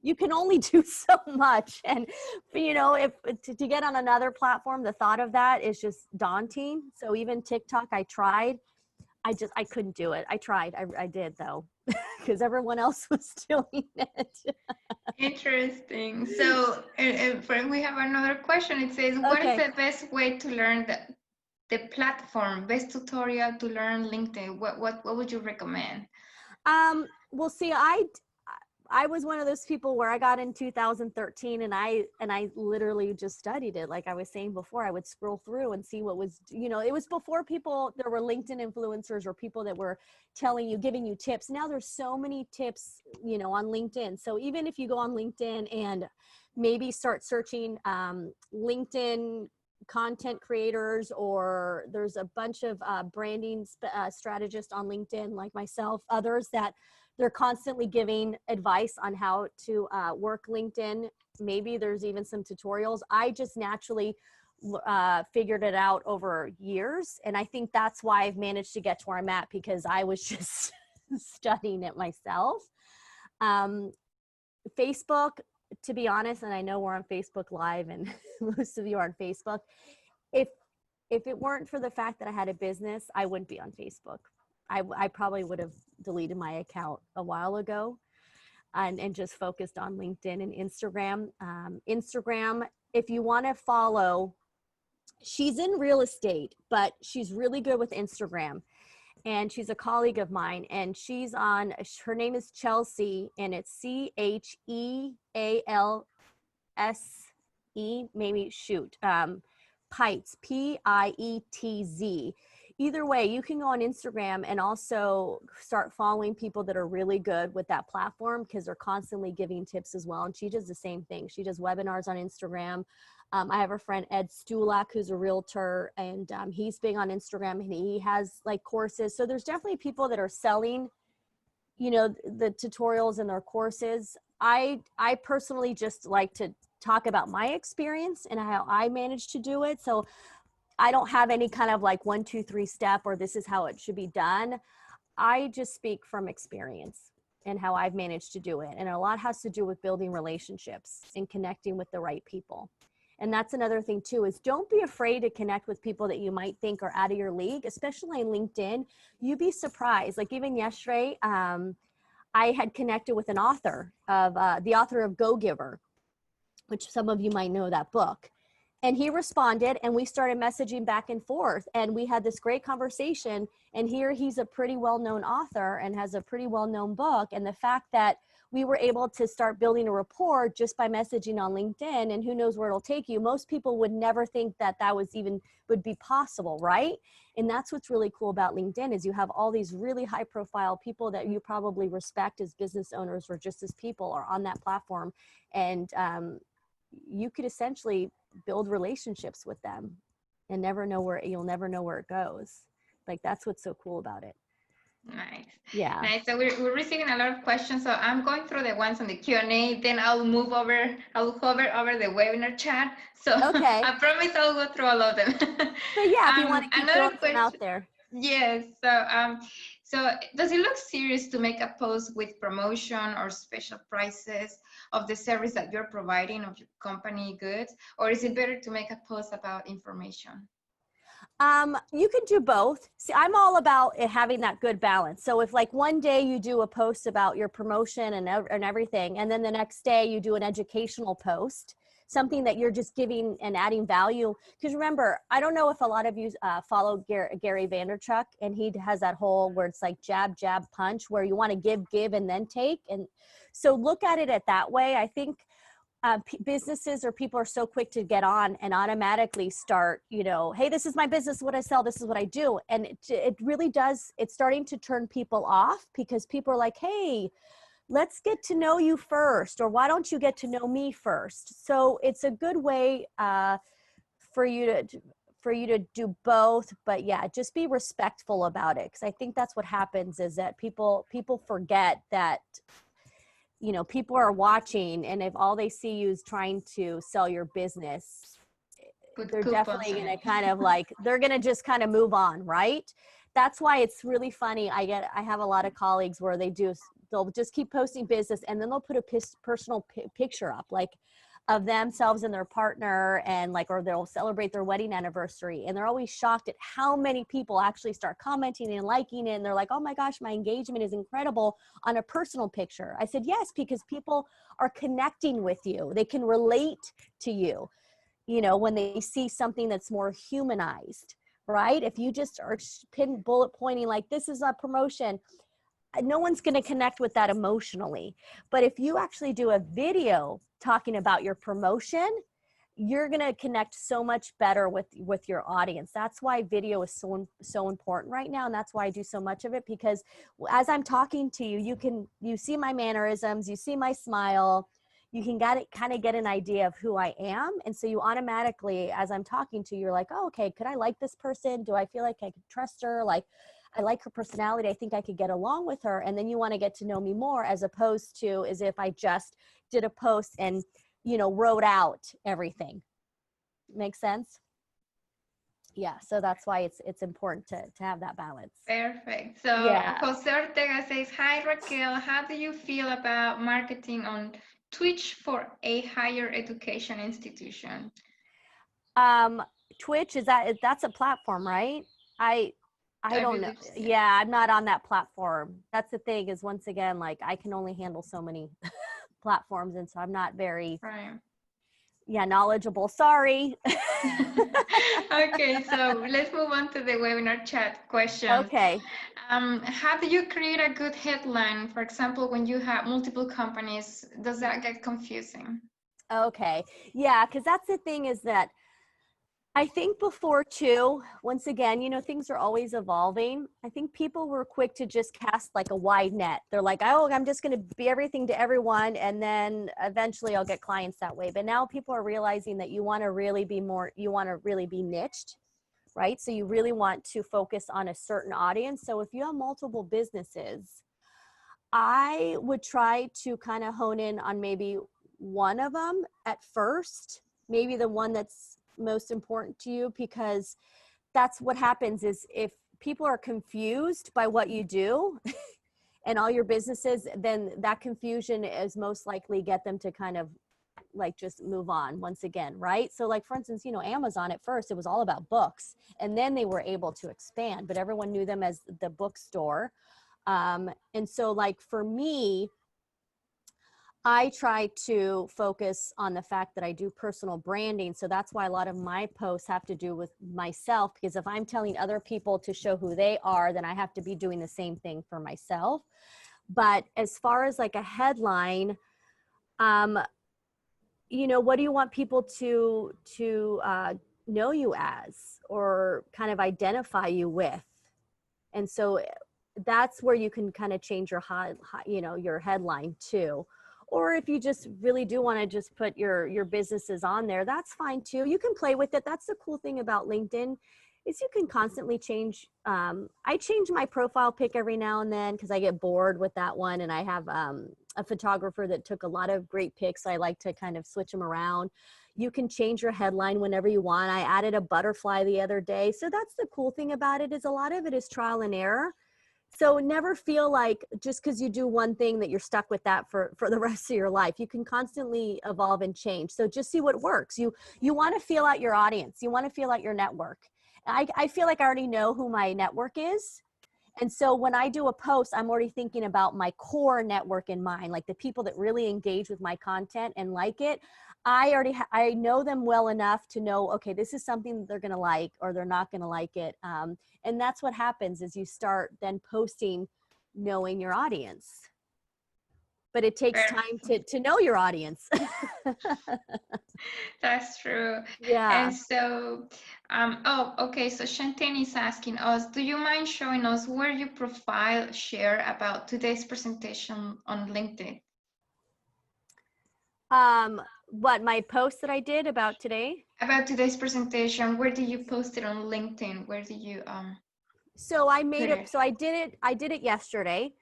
You can only do so much. And, you know, if to get on another platform, the thought of that is just daunting. So even TikTok, I tried. I couldn't do it. I tried. I did though, because everyone else was doing it. Interesting. So we have another question. It says, what is Okay. the best way to learn the platform, best tutorial to learn LinkedIn? What would you recommend? Well, see, I was one of those people where I got in 2013, and I literally just studied it. Like I was saying before, I would scroll through and see what was, you know, it was before there were LinkedIn influencers or people that were giving you tips. Now there's so many tips, you know, on LinkedIn. So even if you go on LinkedIn and maybe start searching LinkedIn content creators, or there's a bunch of branding strategists on LinkedIn like myself, others that they're constantly giving advice on how to work LinkedIn. Maybe there's even some tutorials. I just naturally figured it out over years. And I think that's why I've managed to get to where I'm at, because I was just studying it myself. Facebook, to be honest, and I know we're on Facebook Live and most of you are on Facebook. If it weren't for the fact that I had a business, I wouldn't be on Facebook. I probably would have deleted my account a while ago and just focused on LinkedIn and Instagram. Instagram, if you want to follow, she's in real estate, but she's really good with Instagram. And she's a colleague of mine, and her name is Chelsea, and it's ChealSE, maybe shoot, Pietz, Pietz. Either way, you can go on Instagram and also start following people that are really good with that platform, because they're constantly giving tips as well. And she does the same thing. She does webinars on Instagram. I have a friend, Ed Stulak, who's a realtor, and he's big on Instagram, and he has like courses. So there's definitely people that are selling, you know, the tutorials and their courses. I personally just like to talk about my experience and how I managed to do it. So I don't have any kind of like 1, 2, 3 step, or this is how it should be done. I just speak from experience and how I've managed to do it. And a lot has to do with building relationships and connecting with the right people. And that's another thing too, is don't be afraid to connect with people that you might think are out of your league, especially on LinkedIn. You'd be surprised. Like even yesterday, I had connected with an author of the author of Go Giver, which some of you might know that book. And he responded, and we started messaging back and forth, and we had this great conversation. And here he's a pretty well-known author and has a pretty well-known book. And the fact that we were able to start building a rapport just by messaging on LinkedIn, and who knows where it'll take you. Most people would never think that that would be possible, right? And that's what's really cool about LinkedIn is you have all these really high profile people that you probably respect as business owners or just as people are on that platform. And you could essentially build relationships with them and you'll never know where it goes. Like, that's what's so cool about it. Nice. Yeah. Nice. So we're receiving a lot of questions. So I'm going through the ones on the Q&A, then I'll hover over the webinar chat. So Okay. I promise I'll go through all of them. But yeah, if you want to keep throwing them out there. Yes. So does it look serious to make a post with promotion or special prices of the service that you're providing of your company goods, or is it better to make a post about information? You can do both. See, I'm all about it having that good balance. So if like one day you do a post about your promotion and everything, and then the next day you do an educational post, something that you're just giving and adding value. Because remember, I don't know if a lot of you follow Gary Vaynerchuk, and he has that whole where it's like jab, jab, punch, where you want to give, and then take. And so look at it that way. I think businesses or people are so quick to get on and automatically start, hey, this is my business, what I sell, this is what I do. And it really does, it's starting to turn people off because people are like, hey, let's get to know you first, or why don't you get to know me first? So it's a good way for you to do both. But yeah, just be respectful about it. Because I think that's what happens is that people forget that people are watching, and if all they see you is trying to sell your business, they're definitely going to kind of like, they're going to just kind of move on, right? That's why it's really funny. I have a lot of colleagues where they'll just keep posting business, and then they'll put a personal picture up, like of themselves and their partner, and like, or they'll celebrate their wedding anniversary, and they're always shocked at how many people actually start commenting and liking it, and they're like, oh my gosh, my engagement is incredible on a personal picture. I said, yes, because people are connecting with you. They can relate to you, when they see something that's more humanized, right? If you just are bullet pointing like, this is a promotion, no one's going to connect with that emotionally. But if you actually do a video talking about your promotion, you're going to connect so much better with your audience. That's why video is so important right now. And that's why I do so much of it, because as I'm talking to you, you see my mannerisms, you see my smile, you can kind of get an idea of who I am. And so you automatically, as I'm talking to you, you're like, oh, okay, could I like this person? Do I feel like I could trust her? Like, I like her personality. I think I could get along with her. And then you want to get to know me more, as opposed to as if I just did a post and, wrote out everything. Make sense? Yeah. So that's why it's important to have that balance. Perfect. So yeah. Jose Ortega says, hi, Raquel. How do you feel about marketing on Twitch for a higher education institution? Twitch, that's a platform, right? I don't know. So. Yeah, I'm not on that platform. That's the thing is, once again, like, I can only handle so many platforms. And so I'm not very, knowledgeable. Sorry. Okay, so let's move on to the webinar chat question. Okay. How do you create a good headline? For example, when you have multiple companies, does that get confusing? Okay. Yeah, because that's the thing is that I think before too, once again, things are always evolving. I think people were quick to just cast like a wide net. They're like, oh, I'm just going to be everything to everyone, and then eventually I'll get clients that way. But now people are realizing that you want to really be niched, right? So you really want to focus on a certain audience. So if you have multiple businesses, I would try to kind of hone in on maybe one of them at first, maybe the one that's most important to you, because that's what happens is if people are confused by what you do and all your businesses, then that confusion is most likely get them to kind of like just move on once again, right? So like, for instance, Amazon at first, it was all about books, and then they were able to expand, but everyone knew them as the bookstore. And so like for me, I try to focus on the fact that I do personal branding. So that's why a lot of my posts have to do with myself, because if I'm telling other people to show who they are, then I have to be doing the same thing for myself. But as far as like a headline, you know, what do you want people to know you as, or kind of identify you with? And so that's where you can kind of change your you know, your headline too. Or if you just really do want to just put your businesses on there, that's fine too. You can play with it. That's the cool thing about LinkedIn, is you can constantly change. I change my profile pic every now and then because I get bored with that one. And I have a photographer that took a lot of great pics. So I like to kind of switch them around. You can change your headline whenever you want. I added a butterfly the other day. So that's the cool thing about it, is a lot of it is trial and error. So never feel like just because you do one thing that you're stuck with that for the rest of your life. You can constantly evolve and change. So just see what works. You want to feel out your audience. You want to feel out your network. I feel like I already know who my network is. And so when I do a post, I'm already thinking about my core network in mind, like the people that really engage with my content and like it. I know them well enough to know, okay, this is something that they're going to like, or they're not going to like it. And that's what happens, is you start then posting knowing your audience. But it takes time to know your audience. That's true. Yeah. And so, oh, okay. So Shantine is asking us, do you mind showing us where your profile share about today's presentation on LinkedIn? What, my post that I did about today? About today's presentation, where did you post it on LinkedIn? Where did you So I made put it, so I did it yesterday.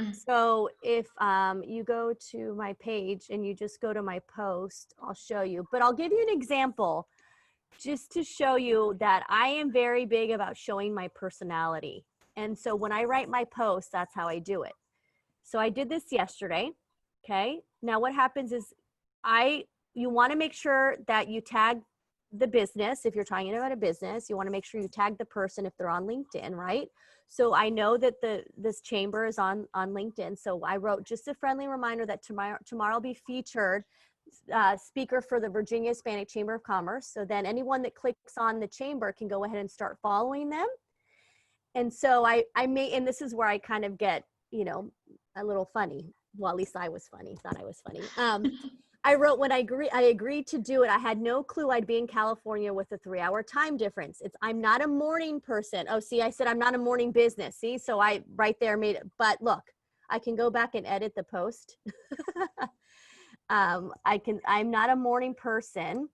Mm. So if you go to my page and you just go to my post, I'll show you. But I'll give you an example just to show you that I am very big about showing my personality. And so when I write my post, that's how I do it. So I did this yesterday. Okay. Now what happens is you want to make sure that you tag the business. If you're talking about a business, you want to make sure you tag the person if they're on LinkedIn, right? So I know that this chamber is on LinkedIn. So I wrote just a friendly reminder that tomorrow I'll be featured speaker for the Virginia Hispanic Chamber of Commerce. So then anyone that clicks on the chamber can go ahead and start following them. And so I may, and this is where I kind of get, you know, a little funny. Well, at least I was funny, thought I was funny. I wrote, when I agreed to do it, I had no clue I'd be in California with a 3-hour time difference. I'm not a morning person. Oh, see, I said I'm not a morning business. See, so I right there made it. But look, I can go back and edit the post. I'm not a morning person.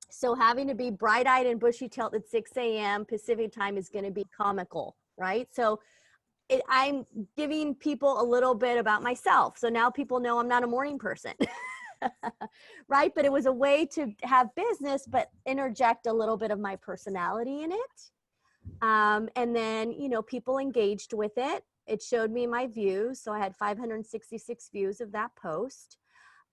So having to be bright-eyed and bushy-tailed at 6 a.m. Pacific time is going to be comical, right? So I'm giving people a little bit about myself. So now people know I'm not a morning person, right? But it was a way to have business, but interject a little bit of my personality in it. And then, you know, people engaged with it. It showed me my views. So I had 566 views of that post.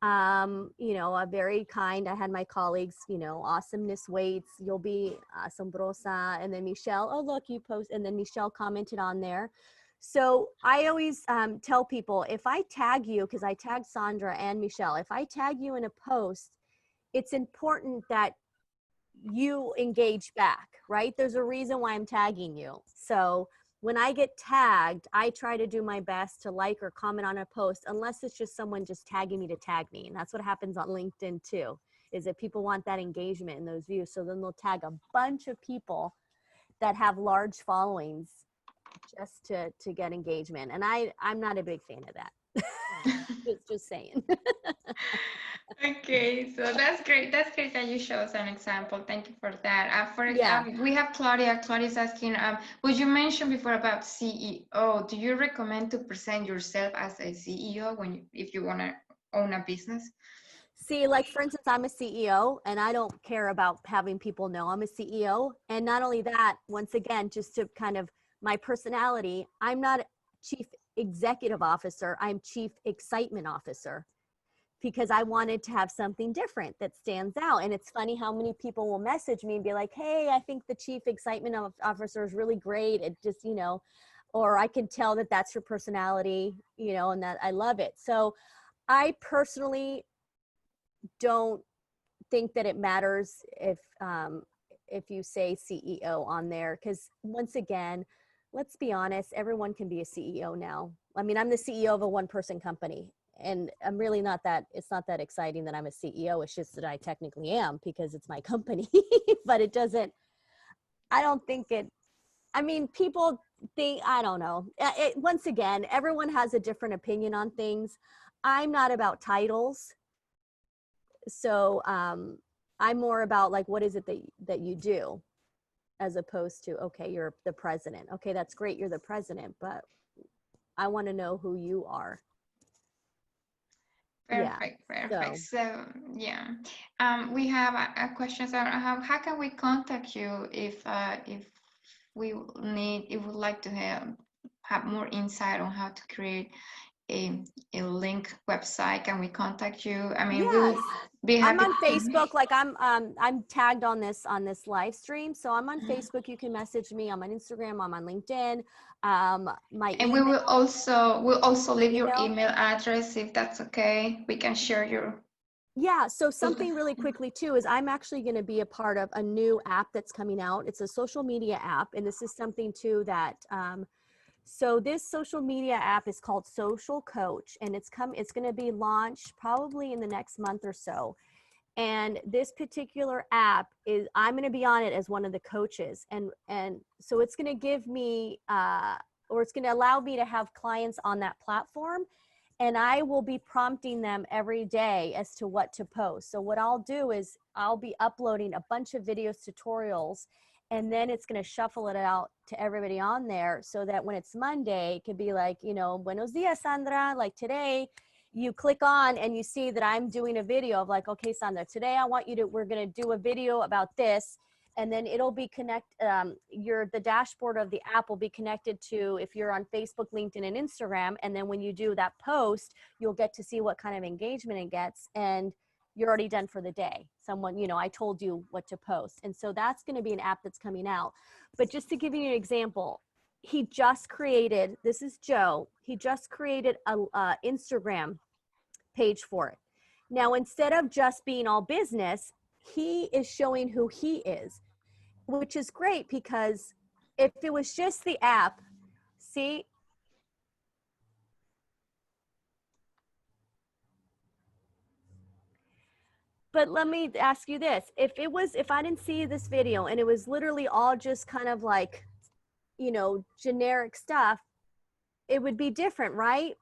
You know, a very kind, I had my colleagues, you know, awesomeness waits, you'll be asombrosa. And then Michelle, oh, look, you post. And then Michelle commented on there. So I always tell people, if I tag you, because I tagged Sandra and Michelle, if I tag you in a post, it's important that you engage back, right? There's a reason why I'm tagging you. So when I get tagged, I try to do my best to like or comment on a post, unless it's just someone just tagging me to tag me. And that's what happens on LinkedIn too, is that people want that engagement and those views. So then they'll tag a bunch of people that have large followings just to get engagement. And I'm not a big fan of that. just saying. Okay, so that's great. That's great that you show us an example. Thank you for that. Yeah. We have Claudia. Claudia's asking, would you mention before about CEO? Do you recommend to present yourself as a CEO if you want to own a business? See, like for instance, I'm a CEO and I don't care about having people know I'm a CEO. And not only that, once again, just to kind of my personality, I'm not chief executive officer, I'm chief excitement officer, because I wanted to have something different that stands out. And it's funny how many people will message me and be like, hey, I think the chief excitement officer is really great. It just, you know, or I can tell that that's your personality, you know, and that I love it. So I personally don't think that it matters if you say CEO on there, because once again, let's be honest, everyone can be a CEO now. I mean, I'm the CEO of a one-person company, and I'm really not that, it's not that exciting that I'm a CEO. It's just that I technically am because it's my company, but it doesn't, I don't think it, I mean, people think, I don't know. Once again, everyone has a different opinion on things. I'm not about titles. So I'm more about like, what is it that you do, as opposed to, okay, you're the president. Okay, that's great, you're the president, but I want to know who you are. Perfect, Yeah. perfect. So So yeah, we have a question. So how can we contact you if we need, if we'd like to have more insight on how to create a link website? Can we contact you? I mean, we will yes, be I'm happy on to. Facebook. Like I'm tagged on this live stream. So I'm on Facebook. You can message me. I'm on Instagram. I'm on LinkedIn. My And email. we'll also leave your email. email address if that's okay. We can share your. Yeah. So something really quickly too is I'm actually going to be a part of a new app that's coming out. It's a social media app, and this is something too that. So this social media app is called Social Coach, and it's going to be launched probably in the next month or so. And this particular app is, I'm going to be on it as one of the coaches, and so it's going to give me or it's going to allow me to have clients on that platform, and I will be prompting them every day as to what to post. So what I'll do is I'll be uploading a bunch of videos, tutorials, and then it's going to shuffle it out to everybody on there, so that when it's Monday, it could be like, you know, buenos dias, Sandra, like today you click on and you see that I'm doing a video of like, okay, Sandra, today I want you to, we're going to do a video about this. And then it'll be the dashboard of the app will be connected to, if you're on Facebook, LinkedIn, and Instagram. And then when you do that post, you'll get to see what kind of engagement it gets. And you're already done for the day. Someone, you know, I told you what to post. And so that's going to be an app that's coming out. But just to give you an example, he just created, this is Joe, he just created a Instagram page for it. Now, instead of just being all business, he is showing who he is, which is great, because if it was just the app, see, but let me ask you this. If I didn't see this video and it was literally all just kind of like, you know, generic stuff, it would be different, right?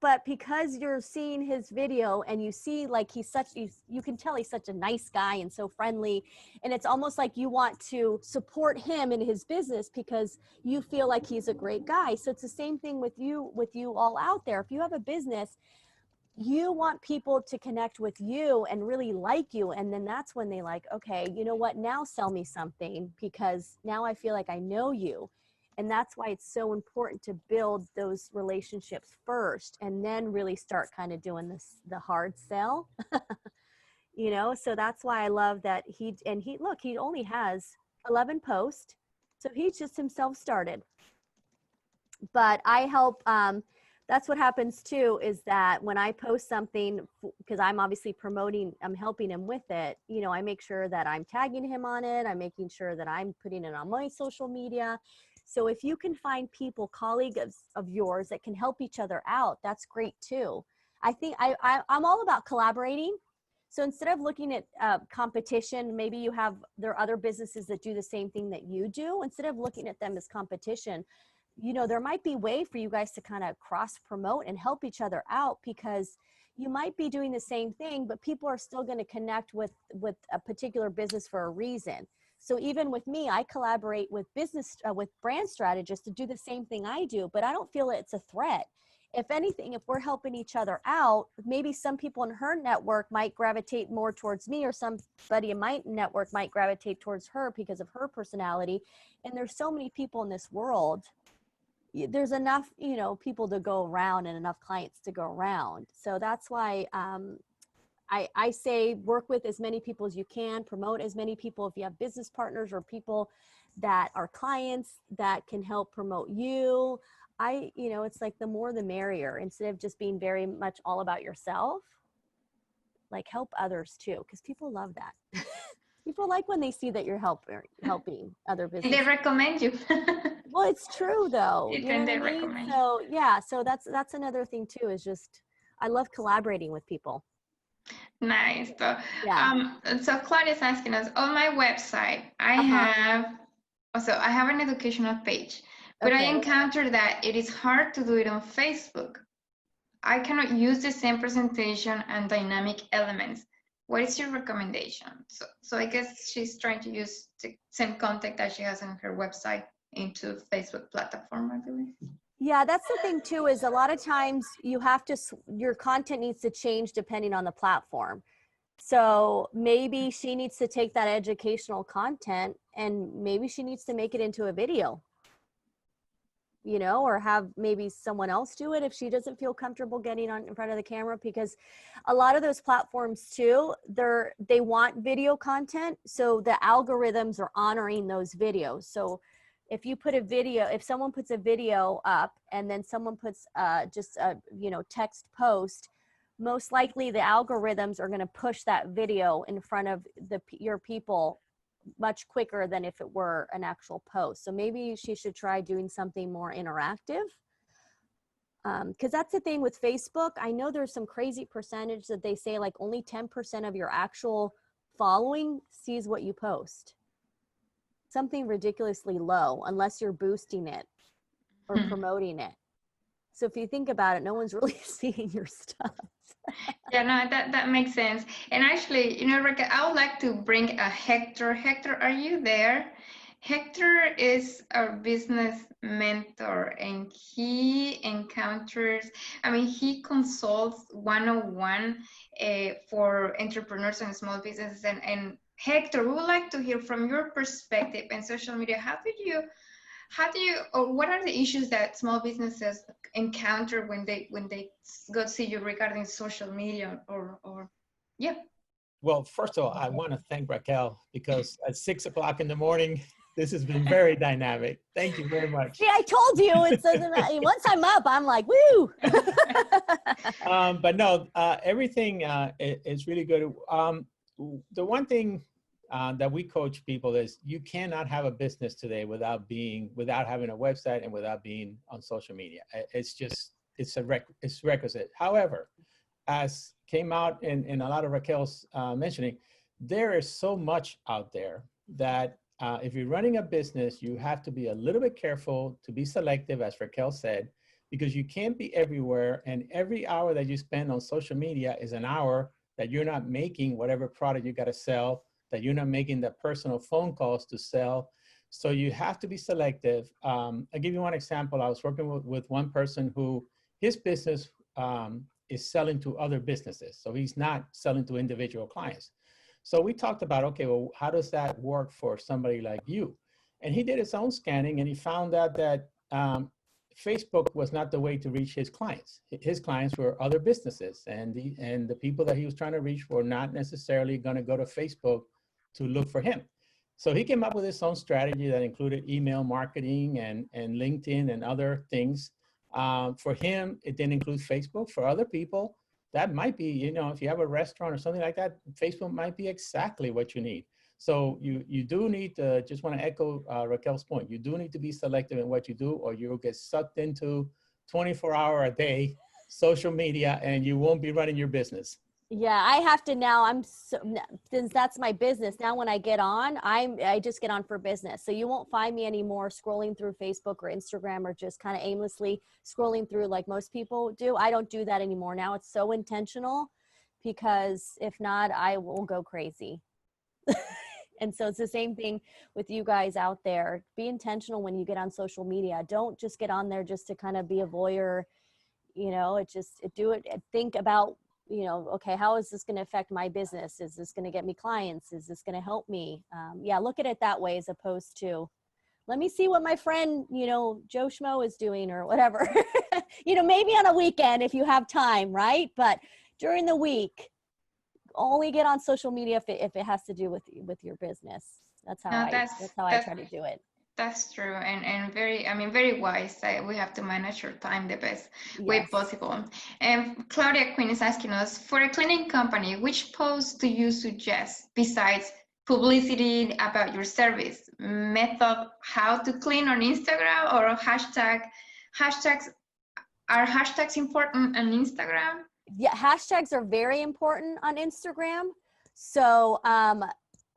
But because you're seeing his video and you see like you can tell he's such a nice guy and so friendly, and it's almost like you want to support him in his business because you feel like he's a great guy. So it's the same thing with you all out there. If you have a business, you want people to connect with you and really like you, and then that's when they like, okay, you know what, now sell me something, because now I feel like I know you. And that's why it's so important to build those relationships first and then really start kind of doing the hard sell. You know, so that's why I love that he only has 11 posts, so he's just himself started. But I help, that's what happens too, is that when I post something, because I'm obviously I'm helping him with it, you know, I make sure that I'm tagging him on it. I'm making sure that I'm putting it on my social media. So if you can find people, colleagues of yours that can help each other out, that's great too. I think I'm all about collaborating. So instead of looking at competition, maybe there are other businesses that do the same thing that you do. Instead of looking at them as competition, you know, there might be a way for you guys to kind of cross promote and help each other out, because you might be doing the same thing, but people are still going to connect with a particular business for a reason. So even with me, I collaborate with with brand strategists to do the same thing I do, but I don't feel it's a threat. If anything, if we're helping each other out, maybe some people in her network might gravitate more towards me, or somebody in my network might gravitate towards her because of her personality. And there's so many people in this world. There's enough, you know, people to go around and enough clients to go around. So that's why I say work with as many people as you can, promote as many people. If you have business partners or people that are clients that can help promote you. It's like the more the merrier, instead of just being very much all about yourself, like help others too, because people love that. People like when they see that you're helping other And they businesses. recommend you. Well, it's true though. You know And what I they mean? recommend you. So yeah, so that's another thing too, is just, I love collaborating with people. Nice. So, Yeah. so Claudia's asking us, on my website, I have an educational page, but I Okay. encountered that it is hard to do it on Facebook. I cannot use the same presentation and dynamic elements. What is your recommendation? So I guess she's trying to use the same content that she has on her website into Facebook platform, I believe. Yeah, that's the thing too, is a lot of times you have to, your content needs to change depending on the platform. So maybe she needs to take that educational content and maybe she needs to make it into a video, or have maybe someone else do it if she doesn't feel comfortable getting on in front of the camera, because a lot of those platforms too, they want video content. So the algorithms are honoring those videos. So if someone puts a video up and then someone puts just a text post, most likely the algorithms are going to push that video in front of your people much quicker than if it were an actual post. So maybe she should try doing something more interactive. Because that's the thing with Facebook. I know there's some crazy percentage that they say like only 10% of your actual following sees what you post. Something ridiculously low, unless you're boosting it or promoting it. So if you think about it, no one's really seeing your stuff. Yeah, no, that makes sense. And actually, Raquel, I would like to bring a Hector. Hector, are you there? Hector is our business mentor, and he he consults one-on-one for entrepreneurs and small businesses. And Hector, we would like to hear from your perspective in social media. Or what are the issues that small businesses encounter when they go see you regarding social media or yeah? Well, first of all, I want to thank Raquel, because at 6 o'clock in the morning, this has been very dynamic. Thank you very much. See, I told you, once I'm up, I'm like, woo. But no, everything is really good. The one thing that we coach people is you cannot have a business today without having a website and without being on social media. It's requisite. However, as came out in a lot of Raquel's mentioning, there is so much out there that if you're running a business, you have to be a little bit careful, to be selective, as Raquel said, because you can't be everywhere. And every hour that you spend on social media is an hour that you're not making whatever product you got to sell, that you're not making the personal phone calls to sell. So you have to be selective. I'll give you one example. I was working with one person who his business is selling to other businesses. So he's not selling to individual clients. So we talked about, okay, well, how does that work for somebody like you? And he did his own scanning and he found out that Facebook was not the way to reach his clients. His clients were other businesses, and the people that he was trying to reach were not necessarily going to go to Facebook to look for him. So he came up with his own strategy that included email marketing and LinkedIn and other things. For him, it didn't include Facebook. For other people, that might be, if you have a restaurant or something like that, Facebook might be exactly what you need. So you do need to, just want to echo Raquel's point, you do need to be selective in what you do, or you'll get sucked into 24-hour a day social media and you won't be running your business. Yeah, I have to now. Since that's my business now. When I get on, I just get on for business. So you won't find me anymore scrolling through Facebook or Instagram or just kind of aimlessly scrolling through like most people do. I don't do that anymore. Now it's so intentional, because if not, I will go crazy. And so it's the same thing with you guys out there. Be intentional when you get on social media. Don't just get on there just to kind of be a voyeur. Think about, okay, how is this going to affect my business? Is this going to get me clients? Is this going to help me? Look at it that way, as opposed to, let me see what my friend, Joe Schmo is doing or whatever. Maybe on a weekend if you have time, right? But during the week, only get on social media if it has to do with your business. That's how I try to do it. That's true, and very, I mean, very wise. We have to manage our time the best way Yes. possible. And Claudia Quinn is asking us, for a cleaning company, which post do you suggest besides publicity about your service? Method, how to clean on Instagram, or hashtags? Are hashtags important on Instagram? Yeah, hashtags are very important on Instagram. So,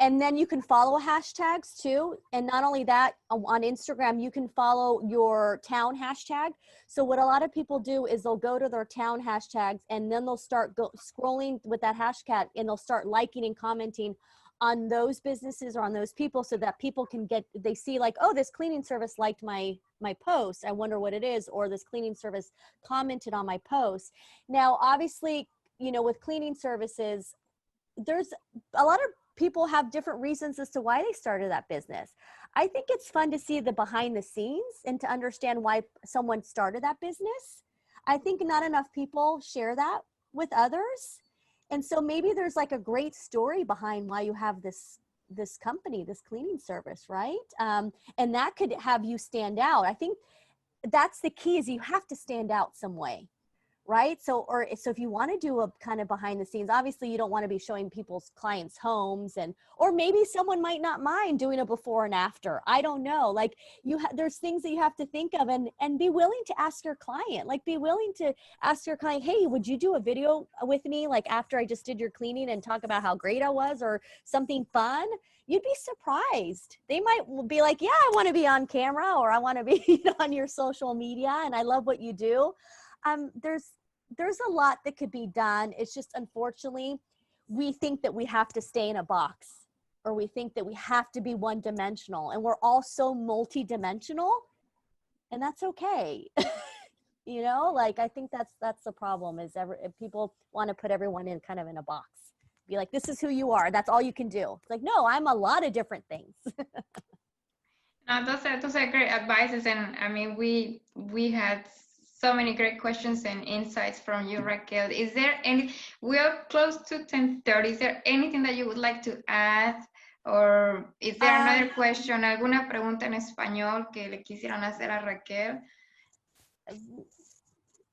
and then you can follow hashtags too. And not only that, on Instagram, you can follow your town hashtag. So what a lot of people do is they'll go to their town hashtags and then they'll start scrolling with that hashtag and they'll start liking and commenting on those businesses or on those people so that people can they see like, oh, this cleaning service liked my post. I wonder what it is. Or this cleaning service commented on my post. Now, obviously, you know, with cleaning services, there's a lot of people have different reasons as to why they started that business. I think it's fun to see the behind the scenes and to understand why someone started that business. I think not enough people share that with others. And so maybe there's like a great story behind why you have this company, this cleaning service, right? And that could have you stand out. I think that's the key, is you have to stand out some way. Right? So if you want to do a kind of behind the scenes, obviously you don't want to be showing people's clients' homes, or maybe someone might not mind doing a before and after. I don't know. Like there's things that you have to think of and be willing to ask your client, be willing to ask your client, hey, would you do a video with me? Like after I just did your cleaning and talk about how great I was or something fun. You'd be surprised. They might be like, yeah, I want to be on camera, or I want to be on your social media. And I love what you do. There's a lot that could be done. It's just, unfortunately, we think that we have to stay in a box, or we think that we have to be one dimensional, and we're all so multi-dimensional, and that's okay. You know, like, I think that's the problem, is if people want to put everyone in kind of in a box, be like, this is who you are. That's all you can do. It's like, no, I'm a lot of different things. Those are great advices, and I mean, we had so many great questions and insights from you, Raquel. Is there any? We are close to 10:30. Is there anything that you would like to add, or is there another question? ¿Alguna pregunta en español que le quisieran hacer a Raquel?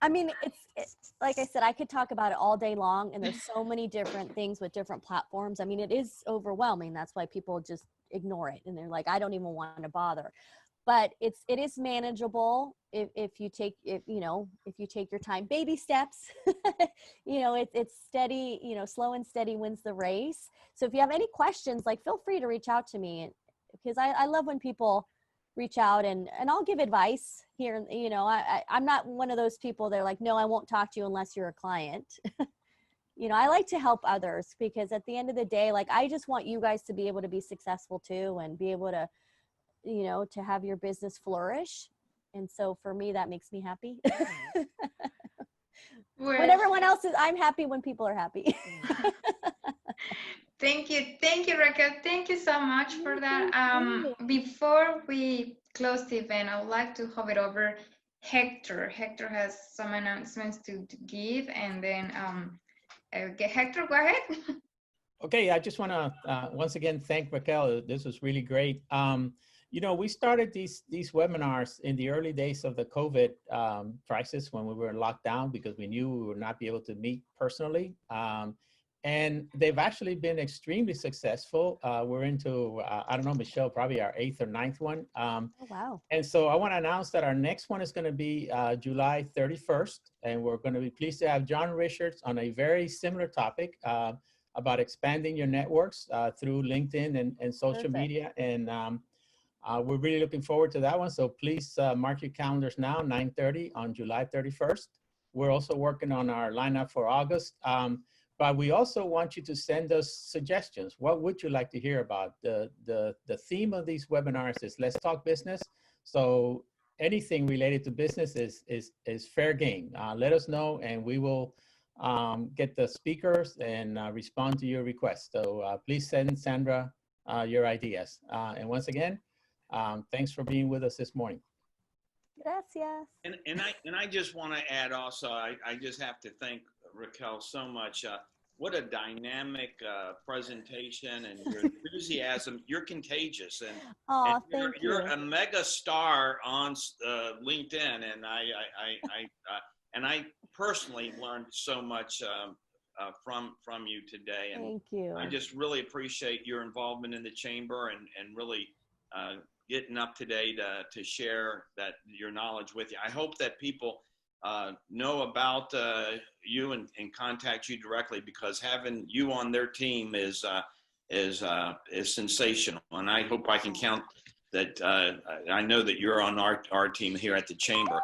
I mean, it's like I said, I could talk about it all day long, and there's so many different things with different platforms. I mean, it is overwhelming. That's why people just ignore it, and they're like, I don't even want to bother. But it is manageable if you take your time, baby steps. You know, it's steady. You know, slow and steady wins the race. So if you have any questions, like, feel free to reach out to me, because I love when people reach out, and I'll give advice here. You know, I'm not one of those people that are like, no, I won't talk to you unless you're a client. You know, I like to help others, because at the end of the day, like, I just want you guys to be able to be successful too, and be able to, you know, to have your business flourish. And so for me, that makes me happy. When everyone else is, I'm happy when people are happy. Thank you, Raquel. Thank you so much for that. Before we close the event, I would like to hop it over Hector. Hector has some announcements to give, and then okay, Hector, go ahead. Okay, I just want to once again thank Raquel. This was really great. You know, we started these webinars in the early days of the COVID crisis, when we were locked down, because we knew we would not be able to meet personally. And they've actually been extremely successful. We're into, I don't know, Michelle, probably our 8th or 9th one. Oh, wow. And so I want to announce that our next one is going to be July 31st. And we're going to be pleased to have John Richards on a very similar topic about expanding your networks through LinkedIn and social media. And we're really looking forward to that one. So please mark your calendars now, 9:30 on July 31st. We're also working on our lineup for August. But we also want you to send us suggestions. What would you like to hear about? The theme of these webinars is Let's Talk Business. So anything related to business is fair game. Let us know, and we will get the speakers and respond to your requests. So please send Sandra your ideas. And once again, thanks for being with us this morning. Gracias. And I just want to add also, I just have to thank Raquel so much. what a dynamic presentation, and your enthusiasm. You're contagious, and, Oh, and thank you're you. a mega star on LinkedIn, and I personally learned so much from you today, and Thank you. I just really appreciate your involvement in the chamber, and really getting up today to share your knowledge with you. I hope that people know about you and contact you directly, because having you on their team is sensational. And I hope I can count that. I know that you're on our team here at the chamber.